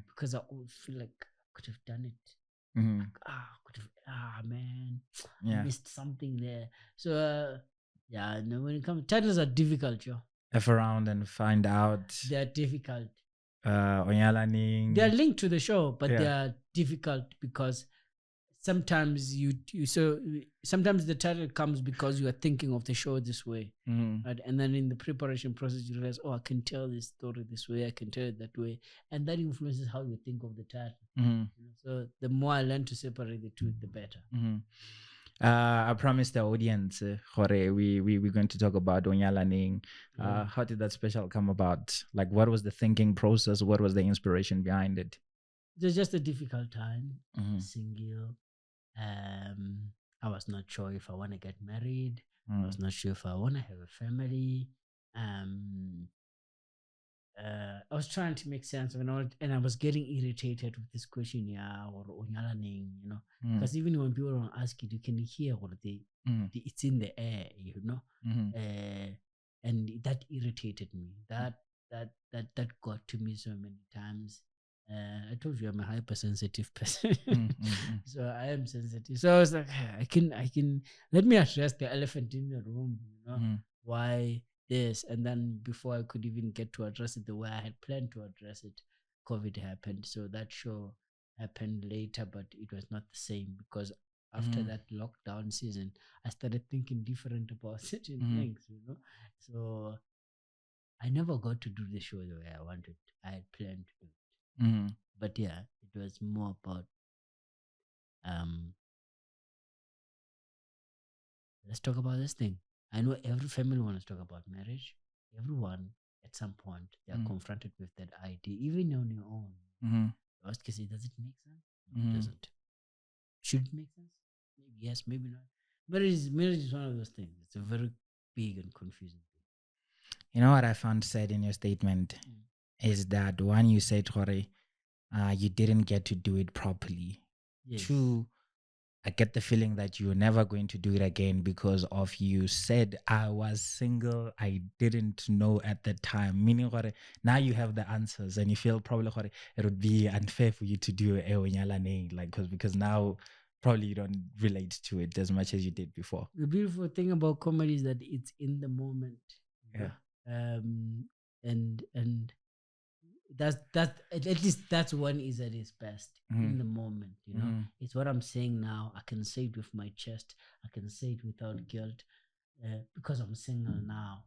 [SPEAKER 2] because I always feel like I could have done it. Man, I missed something there. So when it comes, titles are difficult, yo.
[SPEAKER 1] F around and find out.
[SPEAKER 2] They're difficult.
[SPEAKER 1] They're
[SPEAKER 2] linked to the show, but they are difficult because sometimes sometimes the title comes because you are thinking of the show this way, right? And then in the preparation process you realize, I can tell this story this way, I can tell it that way, and that influences how you think of the title. So the more I learn to separate the two, the better.
[SPEAKER 1] I promised the audience we're going to talk about Onyalaning. How did that special come about? Like, what was the thinking process? What was the inspiration behind it?
[SPEAKER 2] It was just a difficult time. Single. I was not sure if I want to get married. I was not sure if I want to have a family. I was trying to make sense of it, and I was getting irritated with this question, or Onyalaning, because even when people don't ask it, you can hear what it's in the air, and that irritated me. That got to me so many times. I told you I'm a hypersensitive person, so I am sensitive. So I was like, I can let me address the elephant in the room. Why this? And then before I could even get to address it the way I had planned to address it, COVID happened. So that show happened later, but it was not the same because after that lockdown season, I started thinking different about certain things. So I never got to do the show the way I wanted. I had planned to do it. But yeah, it was more about let's talk about this thing. I know every family wants to talk about marriage. Everyone at some point they are confronted with that idea, even on your own. You ask yourself, does it make sense? No, it doesn't. Should it make sense? Maybe yes, maybe not. Marriage is one of those things. It's a very big and confusing thing.
[SPEAKER 1] You know what I found said in your statement is that one, you said, Hore, you didn't get to do it properly.
[SPEAKER 2] Yes.
[SPEAKER 1] 2, I get the feeling that you're never going to do it again because of you said I was single. I didn't know at the time. Meaning, now you have the answers and you feel probably it would be unfair for you to do because now probably you don't relate to it as much as you did before.
[SPEAKER 2] The beautiful thing about comedy is that it's in the moment.
[SPEAKER 1] Yeah.
[SPEAKER 2] And that's at least that's when is at its best in the moment. It's what I'm saying now. I can say it with my chest. I can say it without guilt because I'm single now.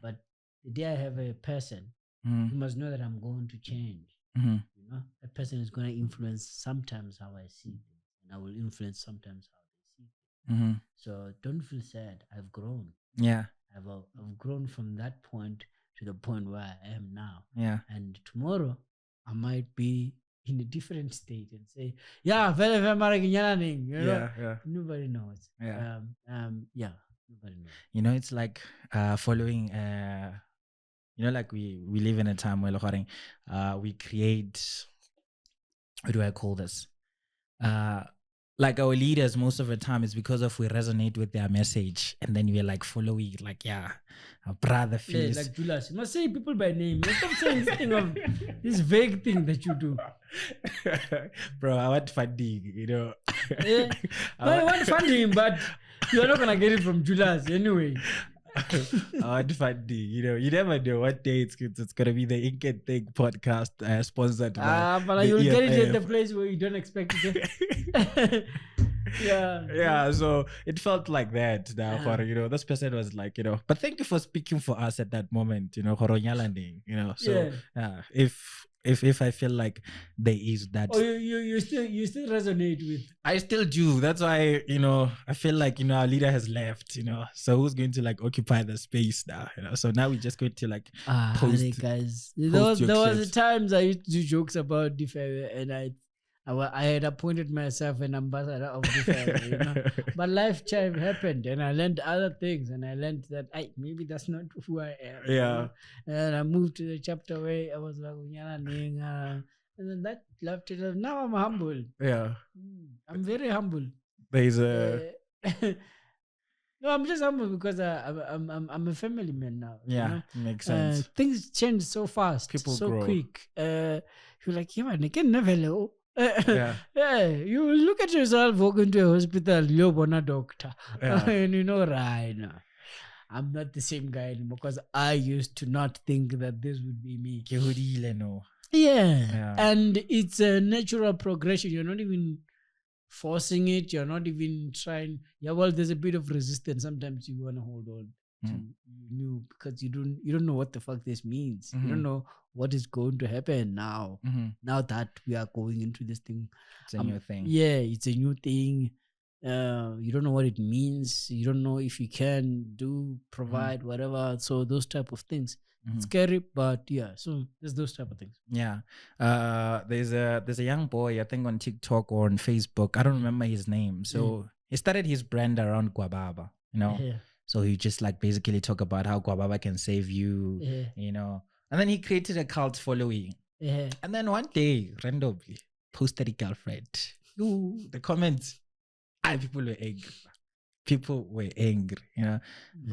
[SPEAKER 2] But the day I have a person, you must know that I'm going to change. That person is going to influence sometimes how I see things, and I will influence sometimes how they see things. So don't feel sad. I've grown.
[SPEAKER 1] Yeah.
[SPEAKER 2] I've grown from that point to the point where I am now.
[SPEAKER 1] Yeah.
[SPEAKER 2] And tomorrow I might be in a different state and say, yeah, very, very Maraginyaning, you know?
[SPEAKER 1] Yeah.
[SPEAKER 2] Nobody knows.
[SPEAKER 1] Yeah.
[SPEAKER 2] Nobody knows.
[SPEAKER 1] You know, it's like following like we live in a time where we create, what do I call this? Like our leaders most of the time is because of we resonate with their message, and then we're like following, like, yeah, our brother feels
[SPEAKER 2] like Julas. You must say people by name. You stop saying this thing of this vague thing that you do.
[SPEAKER 1] Bro, I want funding, you know.
[SPEAKER 2] I want funding, but you're not gonna get it from Julas anyway.
[SPEAKER 1] I want funding, you know. You never know what day it's gonna be the Ink and Think podcast sponsored by
[SPEAKER 2] but you'll get it at the place where you don't expect it.
[SPEAKER 1] Yeah, so it felt like that now, you know. This person was like, you know, but thank you for speaking for us at that moment, you know, you know. So if I feel like there is that,
[SPEAKER 2] you still resonate with,
[SPEAKER 1] I still do. That's why, you know, I feel like, you know, our leader has left, you know, so who's going to like occupy the space now, you know? So now we're just going to like post
[SPEAKER 2] guys. There was times I used to do jokes about DeFi, and I had appointed myself an ambassador of DeFi, you know? But life happened, and I learned other things, and I learned that maybe that's not who I am.
[SPEAKER 1] Yeah.
[SPEAKER 2] You know? And I moved to the chapter where I was like, and then that left it. Now I'm humble.
[SPEAKER 1] Yeah.
[SPEAKER 2] I'm very humble.
[SPEAKER 1] There's a
[SPEAKER 2] no, I'm just humble because I'm a family man now.
[SPEAKER 1] Yeah,
[SPEAKER 2] you know?
[SPEAKER 1] makes sense.
[SPEAKER 2] Things change so fast,
[SPEAKER 1] people
[SPEAKER 2] so
[SPEAKER 1] grow
[SPEAKER 2] quick. You're like, yeah, I can never know.
[SPEAKER 1] Yeah.
[SPEAKER 2] You look at yourself, walk into a hospital, you're a doctor. And you know, right now, I'm not the same guy anymore because I used to not think that this would be me. Yeah. And it's a natural progression. You're not even forcing it. You're not even trying. Yeah, well, there's a bit of resistance. Sometimes you want to hold on to you because you don't know what the fuck this means. You don't know what is going to happen now. Now that we are going into this thing,
[SPEAKER 1] it's a new thing.
[SPEAKER 2] Yeah, it's a new thing. You don't know what it means. You don't know if you can provide whatever. So those type of things. It's scary, but yeah. So there's those type of things.
[SPEAKER 1] Yeah. There's a young boy, I think on TikTok or on Facebook. I don't remember his name. So he started his brand around Guababa. You know. Yeah. So he just like basically talk about how Guababa can save you. Yeah. You know. And then he created a cult following. Yeah. And then one day, randomly, posted a girlfriend. Ooh, the comments. People were angry, you know.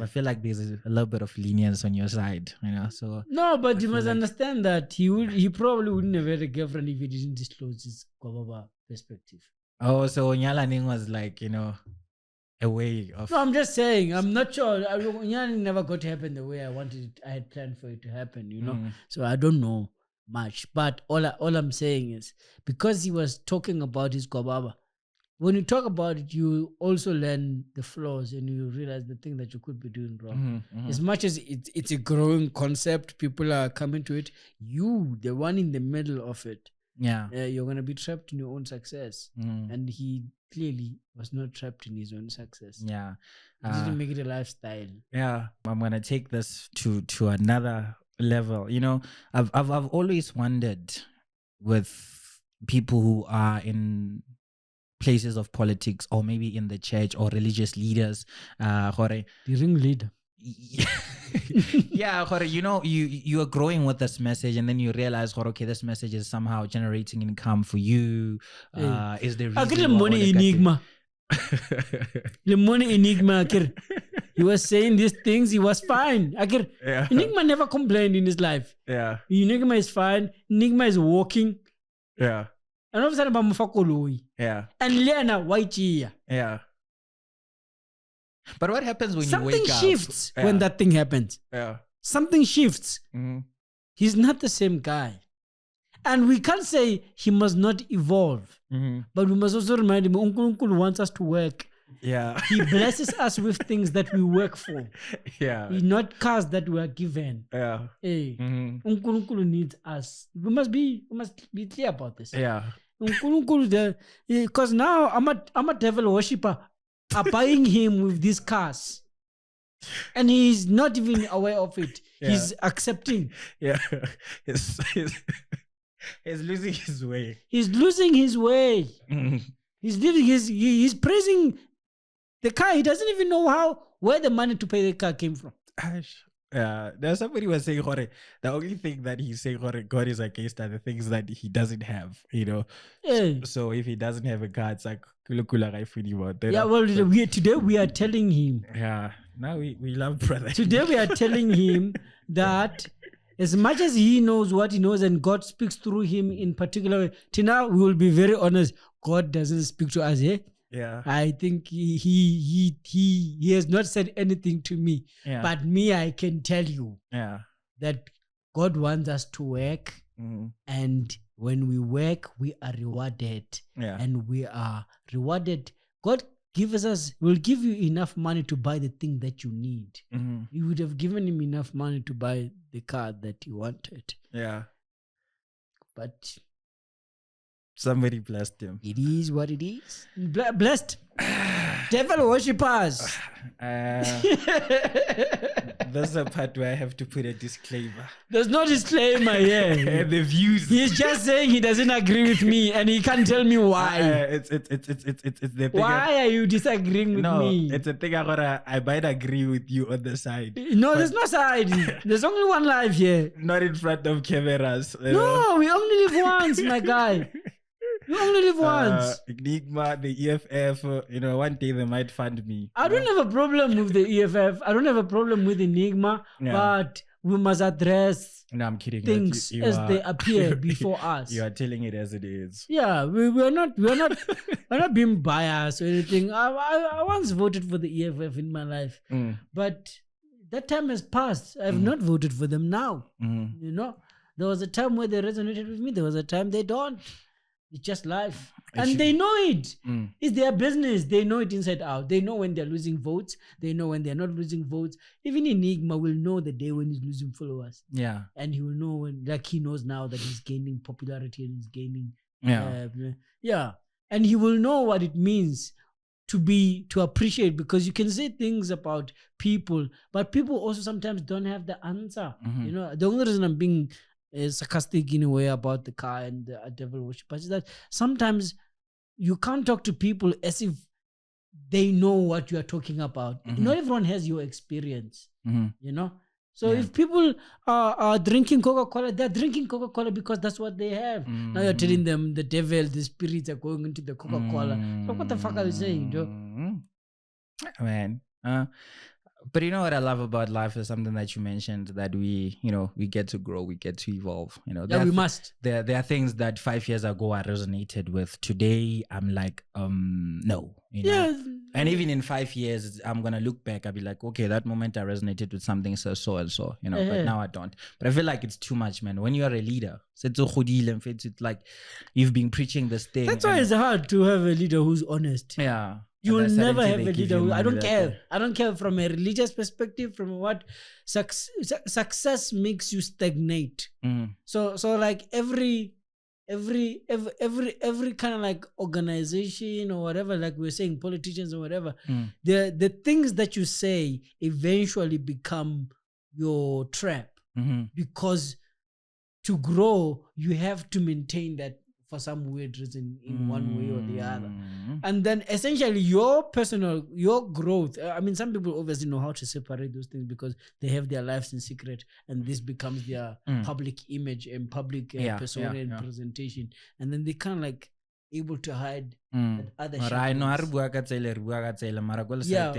[SPEAKER 1] I feel like there's a little bit of lenience on your side, you know. So
[SPEAKER 2] no, but you must understand that he probably wouldn't have had a girlfriend if he didn't disclose his Guababa perspective.
[SPEAKER 1] Oh, so Nyalaning was like, you know, a way of.
[SPEAKER 2] No, I'm just saying. I'm not sure. Nyalaning never got to happen the way I wanted it. I had planned for it to happen, you know. So I don't know much, but all I'm saying is because he was talking about his Guababa. When you talk about it, you also learn the flaws and you realize the thing that you could be doing wrong. As much as it's a growing concept, people are coming to it. You, the one in the middle of it, you're going to be trapped in your own success. And he clearly was not trapped in his own success.
[SPEAKER 1] Yeah.
[SPEAKER 2] He didn't make it a lifestyle.
[SPEAKER 1] Yeah. I'm going to take this to another level. You know, I've always wondered with people who are in places of politics or maybe in the church or religious leaders,
[SPEAKER 2] the ringleader.
[SPEAKER 1] Yeah, you know, you are growing with this message and then you realize, okay, this message is somehow generating income for you. Is the reason
[SPEAKER 2] money enigma. The money enigma. He was saying these things, he was fine. Enigma never complained in his life.
[SPEAKER 1] Yeah.
[SPEAKER 2] Enigma is fine. Enigma is walking.
[SPEAKER 1] Yeah.
[SPEAKER 2] And all of a sudden,
[SPEAKER 1] yeah.
[SPEAKER 2] And Lena, white year.
[SPEAKER 1] Yeah. But what happens when you wake up?
[SPEAKER 2] Something shifts when that thing happens.
[SPEAKER 1] Yeah.
[SPEAKER 2] Something shifts. He's not the same guy. And we can't say he must not evolve. But we must also remind him, Uncle wants us to work.
[SPEAKER 1] Yeah.
[SPEAKER 2] He blesses us with things that we work for.
[SPEAKER 1] Yeah.
[SPEAKER 2] Not cars that we are given.
[SPEAKER 1] Yeah.
[SPEAKER 2] Hey. Uncle needs us. We must be clear about this.
[SPEAKER 1] Yeah.
[SPEAKER 2] Because now I'm a devil worshipper are buying him with these cars. And he's not even aware of it. Yeah. He's accepting.
[SPEAKER 1] Yeah. He's losing his way.
[SPEAKER 2] He's losing his way. He's praising the car. He doesn't even know where the money to pay the car came from.
[SPEAKER 1] There's somebody was saying, the only thing that he's saying, God is against are the things that he doesn't have,
[SPEAKER 2] Yeah.
[SPEAKER 1] So if he doesn't have a car, it's like,
[SPEAKER 2] yeah, well, today we are telling him.
[SPEAKER 1] Yeah, now we love brother.
[SPEAKER 2] Today we are telling him that as much as he knows what he knows and God speaks through him in particular, till now we will be very honest, God doesn't speak to us, eh?
[SPEAKER 1] Yeah,
[SPEAKER 2] I think he has not said anything to me.
[SPEAKER 1] Yeah.
[SPEAKER 2] But me, I can tell you that God wants us to work, and when we work, we are rewarded. And we are rewarded. God will give you enough money to buy the thing that you need. You would have given him enough money to buy the car that he wanted.
[SPEAKER 1] Yeah.
[SPEAKER 2] But
[SPEAKER 1] somebody blessed him.
[SPEAKER 2] It is what it is. Blessed. Devil worshippers.
[SPEAKER 1] That's the part where I have to put a disclaimer.
[SPEAKER 2] There's no disclaimer here.
[SPEAKER 1] The views.
[SPEAKER 2] He's just saying he doesn't agree with me and he can't tell me why.
[SPEAKER 1] It's the thing.
[SPEAKER 2] Why are you disagreeing with me?
[SPEAKER 1] It's a thing I might agree with you on the side.
[SPEAKER 2] No, there's no side. There's only one life here.
[SPEAKER 1] Not in front of cameras.
[SPEAKER 2] No, we only live once, my guy. You only live once.
[SPEAKER 1] Enigma, the EFF, one day they might fund me.
[SPEAKER 2] I don't have a problem with the EFF. I don't have a problem with Enigma, but we must address
[SPEAKER 1] I'm kidding.
[SPEAKER 2] Things as they appear before us.
[SPEAKER 1] You are telling it as it is.
[SPEAKER 2] Yeah, we're not being biased or anything. I once voted for the EFF in my life, but that time has passed. I've not voted for them now. There was a time where they resonated with me. There was a time they don't. It's just life. And they know it. It's their business. They know it inside out. They know when they're losing votes. They know when they're not losing votes. Even Enigma will know the day when he's losing followers. Yeah. And he will know when, like he knows now that he's gaining popularity and he's gaining. Yeah. And he will know what it means to appreciate, because you can say things about people, but people also sometimes don't have the answer. The only reason I'm being sarcastic in a way about the car and the devil worshippers is that sometimes you can't talk to people as if they know what you are talking about. Not everyone has your experience, So if people are drinking Coca-Cola, they're drinking Coca-Cola because that's what they have. Now you're telling them the devil, the spirits are going into the Coca-Cola. So what the fuck are you saying,
[SPEAKER 1] man? But you know what I love about life is something that you mentioned, that we get to grow, we get to evolve.
[SPEAKER 2] We must.
[SPEAKER 1] There are things that 5 years ago I resonated with. Today I'm like, no. And even in 5 years, I'm gonna look back. I'll be like, okay, that moment I resonated with something so and so. But now I don't. But I feel like it's too much, man. When you are a leader, it's like you've been preaching this thing.
[SPEAKER 2] That's why it's hard to have a leader who's honest.
[SPEAKER 1] Yeah.
[SPEAKER 2] You will never have a leader who, I don't care. I don't care from a religious perspective, from what success makes you stagnate. So like every kind of like organization or whatever, like we're saying, politicians or whatever, the things that you say eventually become your trap, because to grow you have to maintain that for some weird reason in one way or the other. And then essentially your growth, I mean, some people obviously know how to separate those things because they have their lives in secret, and this becomes their public image and public persona and presentation. And then they kind of like able to hide that other shit.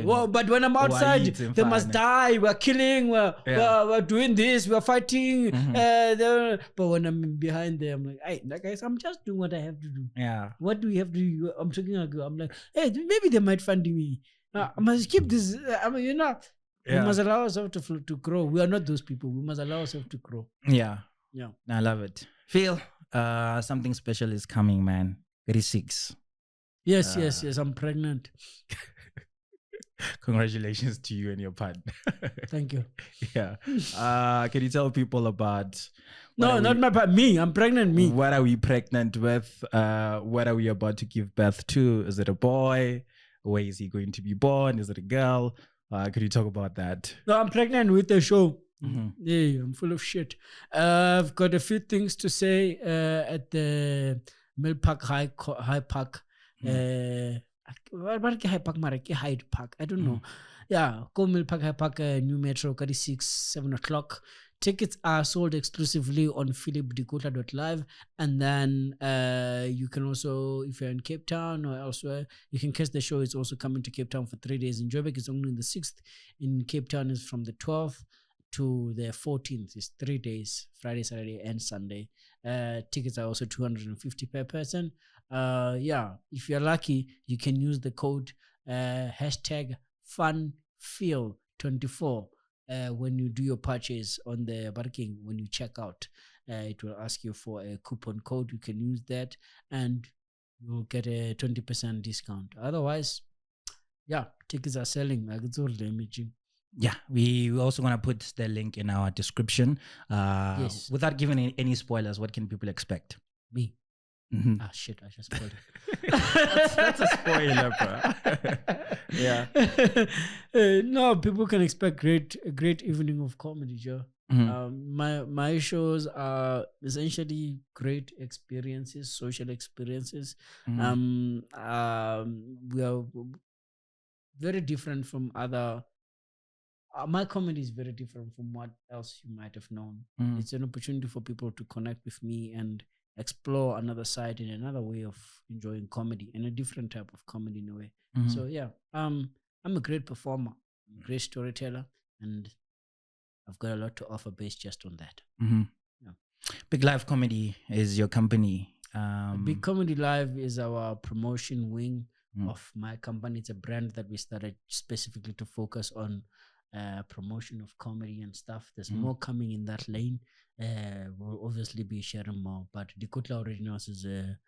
[SPEAKER 2] Well, but when I'm outside, they must die. We're killing. We're doing this. We're fighting. But when I'm behind them, I'm like, hey, guys, I'm just doing what I have to do. Yeah. What do we have to do? I'm talking. I'm like, hey, maybe they might fund me. I must keep this. We must allow ourselves to grow. We are not those people. We must allow ourselves to grow.
[SPEAKER 1] Yeah. I love it. Phil, something special is coming, man. 36.
[SPEAKER 2] Yes. I'm pregnant.
[SPEAKER 1] Congratulations to you and your partner.
[SPEAKER 2] Thank you.
[SPEAKER 1] Yeah. Can you tell people about?
[SPEAKER 2] No, not my partner. Me. I'm pregnant. Me.
[SPEAKER 1] What are we pregnant with? What are we about to give birth to? Is it a boy? Where is he going to be born? Is it a girl? Could you talk about that?
[SPEAKER 2] No, I'm pregnant with a show. Yeah, I'm full of shit. I've got a few things to say at the Mill Park High Park. What High Park, Hyde Park. I don't know. Yeah, go Mill Park High Park, NuMetro, 6, 7 o'clock. Tickets are sold exclusively on philipdikotla.live, and then you can also, if you're in Cape Town or elsewhere, you can catch the show. It's also coming to Cape Town for 3 days. In Joburg, it's only on the 6th. In Cape Town, is from the 12th to the 14th. It's 3 days, Friday, Saturday, and Sunday. Tickets are also 250 per person. If you're lucky, you can use the code hashtag FUNFEEL24 when you do your purchase on the parking. When you check out, it will ask you for a coupon code. You can use that and you'll get a 20% discount. Otherwise, tickets are selling like it's all damaging.
[SPEAKER 1] Yeah, we also going to put the link in our description.
[SPEAKER 2] Yes.
[SPEAKER 1] Without giving any spoilers, what can people expect?
[SPEAKER 2] Me. Shit, I just spoiled it.
[SPEAKER 1] that's a spoiler, bro. Yeah.
[SPEAKER 2] No, people can expect a great evening of comedy, Joe. My shows are essentially great experiences, social experiences. We are very different from other. My comedy is very different from what else you might have known. It's an opportunity for people to connect with me and explore another side and another way of enjoying comedy, and a different type of comedy in a way. So I'm a great performer, I'm a great storyteller, and I've got a lot to offer based just on that.
[SPEAKER 1] Big Live Comedy is your company.
[SPEAKER 2] Big Comedy Live is our promotion wing of my company. It's a brand that we started specifically to focus on promotion of comedy and stuff. There's more coming in that lane. We'll obviously be sharing more, but Dikotla Originals is a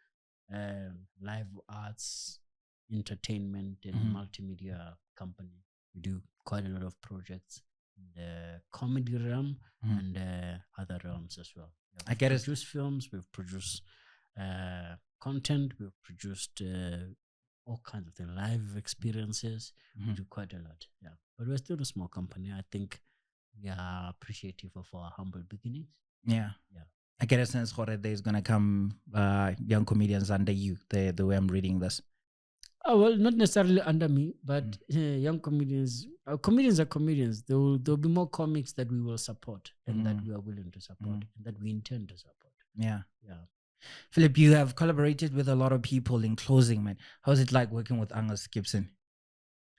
[SPEAKER 2] live arts, entertainment, and multimedia company. We do quite a lot of projects in the comedy realm and other realms as well. We've produced films, we've produced content, we've produced all kinds of things, live experiences. We do quite a lot, but we're still a small company. I think we are appreciative of our humble beginnings.
[SPEAKER 1] I get a sense that there's gonna come young comedians under you, the way I'm reading this.
[SPEAKER 2] Oh, well, not necessarily under me, but young comedians. Comedians are comedians. There'll be more comics that we will support and that we are willing to support and that we intend to support.
[SPEAKER 1] Yeah. Philip, you have collaborated with a lot of people. In closing, man, how's it like working with Angus Gibson?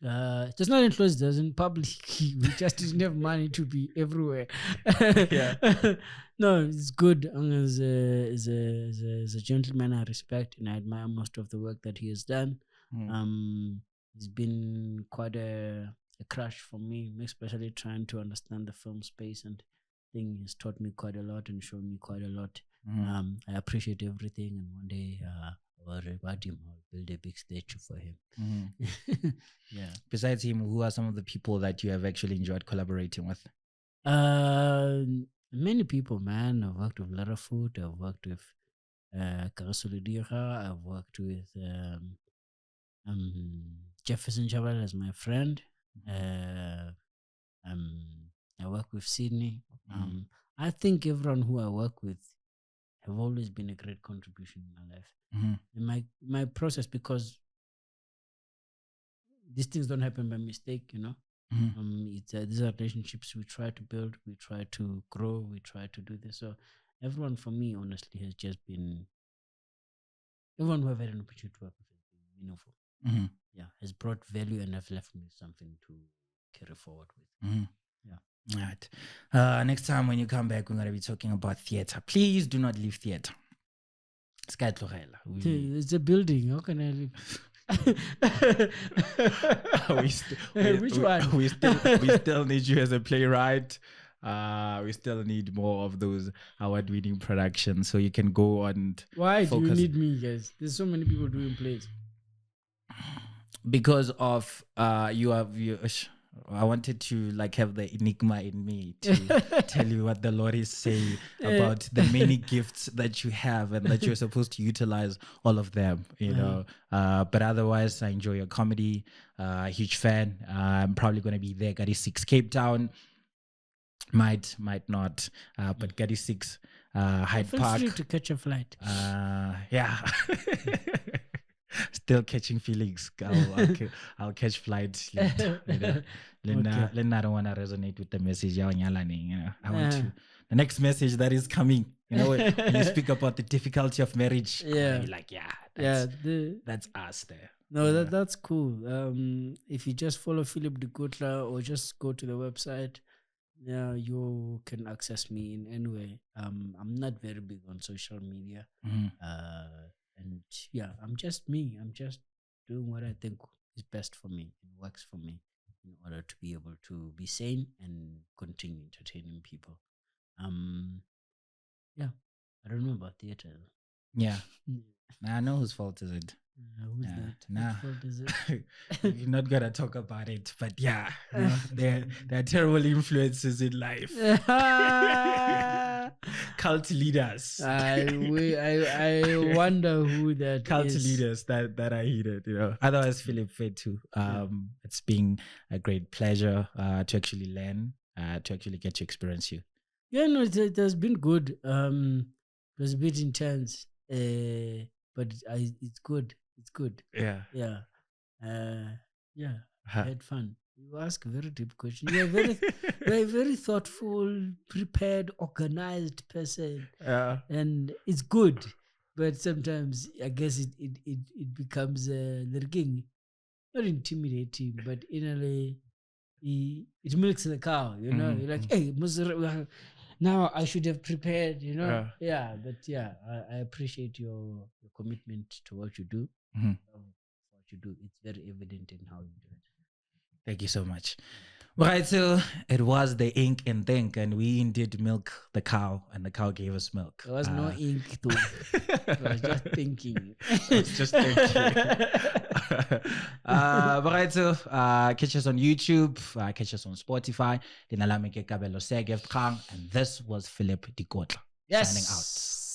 [SPEAKER 2] Just not in closed, does in public. We just didn't have money to be everywhere. No, it's good. Angus is a gentleman I respect, and I admire most of the work that he has done. It's been quite a crush for me, especially trying to understand the film space, and I think he's taught me quite a lot and shown me quite a lot. I appreciate everything, and one day I'll reward him. I'll build a big statue for him.
[SPEAKER 1] Besides him, who are some of the people that you have actually enjoyed collaborating with?
[SPEAKER 2] Many people, man. I've worked with Larafoot. I've worked with Karasolidira. I've worked with Jefferson Chaval as my friend. I work with Sydney. I think everyone who I work with have always been a great contribution in my life. In my process, because these things don't happen by mistake, these are relationships we try to build, we try to grow, we try to do this. So everyone for me, honestly, has just been, everyone who I've had an opportunity to work with has been meaningful. Has brought value and have left me something to carry forward with.
[SPEAKER 1] All right. Next time when you come back, we're going to be talking about theater. Please do not leave theater.
[SPEAKER 2] It's a building. How can I leave? Which one?
[SPEAKER 1] We still need you as a playwright. We still need more of those award-winning productions, so you can go on.
[SPEAKER 2] Why do you need me, guys? There's so many people doing plays.
[SPEAKER 1] Because of I wanted to have the enigma in me to tell you what the Lord is saying about the many gifts that you have and that you're supposed to utilize all of them, but otherwise I enjoy your comedy. Huge fan. I'm probably going to be there, 6 Cape Town. Might not. But Gatti 6, Hyde
[SPEAKER 2] Feel
[SPEAKER 1] Park.
[SPEAKER 2] free to catch a flight.
[SPEAKER 1] Yeah. Still catching feelings. I'll catch flights later. I don't want to resonate with the message. I want to. The next message that is coming, when you speak about the difficulty of marriage, you're like, that's us there.
[SPEAKER 2] No, that's cool. If you just follow Philip Dikotla or just go to the website, you can access me in any way. I'm not very big on social media. And I'm just me. I'm just doing what I think is best for me and works for me in order to be able to be sane and continue entertaining people. I don't know about theater.
[SPEAKER 1] Yeah. I know whose fault is it.
[SPEAKER 2] Who's that? Whose fault is it?
[SPEAKER 1] You're not gonna talk about it, but there are terrible influences in life. Cult leaders.
[SPEAKER 2] I wonder who that
[SPEAKER 1] cult
[SPEAKER 2] is.
[SPEAKER 1] leaders that are heated, Otherwise, Philip Fed too. It's been a great pleasure to actually learn, to actually get to experience you.
[SPEAKER 2] Yeah, no, it has been good. It was a bit intense, but it's good. It's good.
[SPEAKER 1] Yeah.
[SPEAKER 2] Yeah. I had fun. You ask very deep questions. You're a very thoughtful, prepared, organized person.
[SPEAKER 1] Yeah.
[SPEAKER 2] And it's good. But sometimes I guess it becomes not intimidating, but in a way it milks the cow, You're like, hey, now I should have prepared, I appreciate your commitment to what you do. What you do, it's very evident in how you do it.
[SPEAKER 1] Thank you so much. Right, so it was the ink and think, and we indeed milk the cow, and the cow gave us milk.
[SPEAKER 2] There was no ink though. I was just thinking.
[SPEAKER 1] Right, so catch us on YouTube, catch us on Spotify. And this was Philip Dikotla signing out.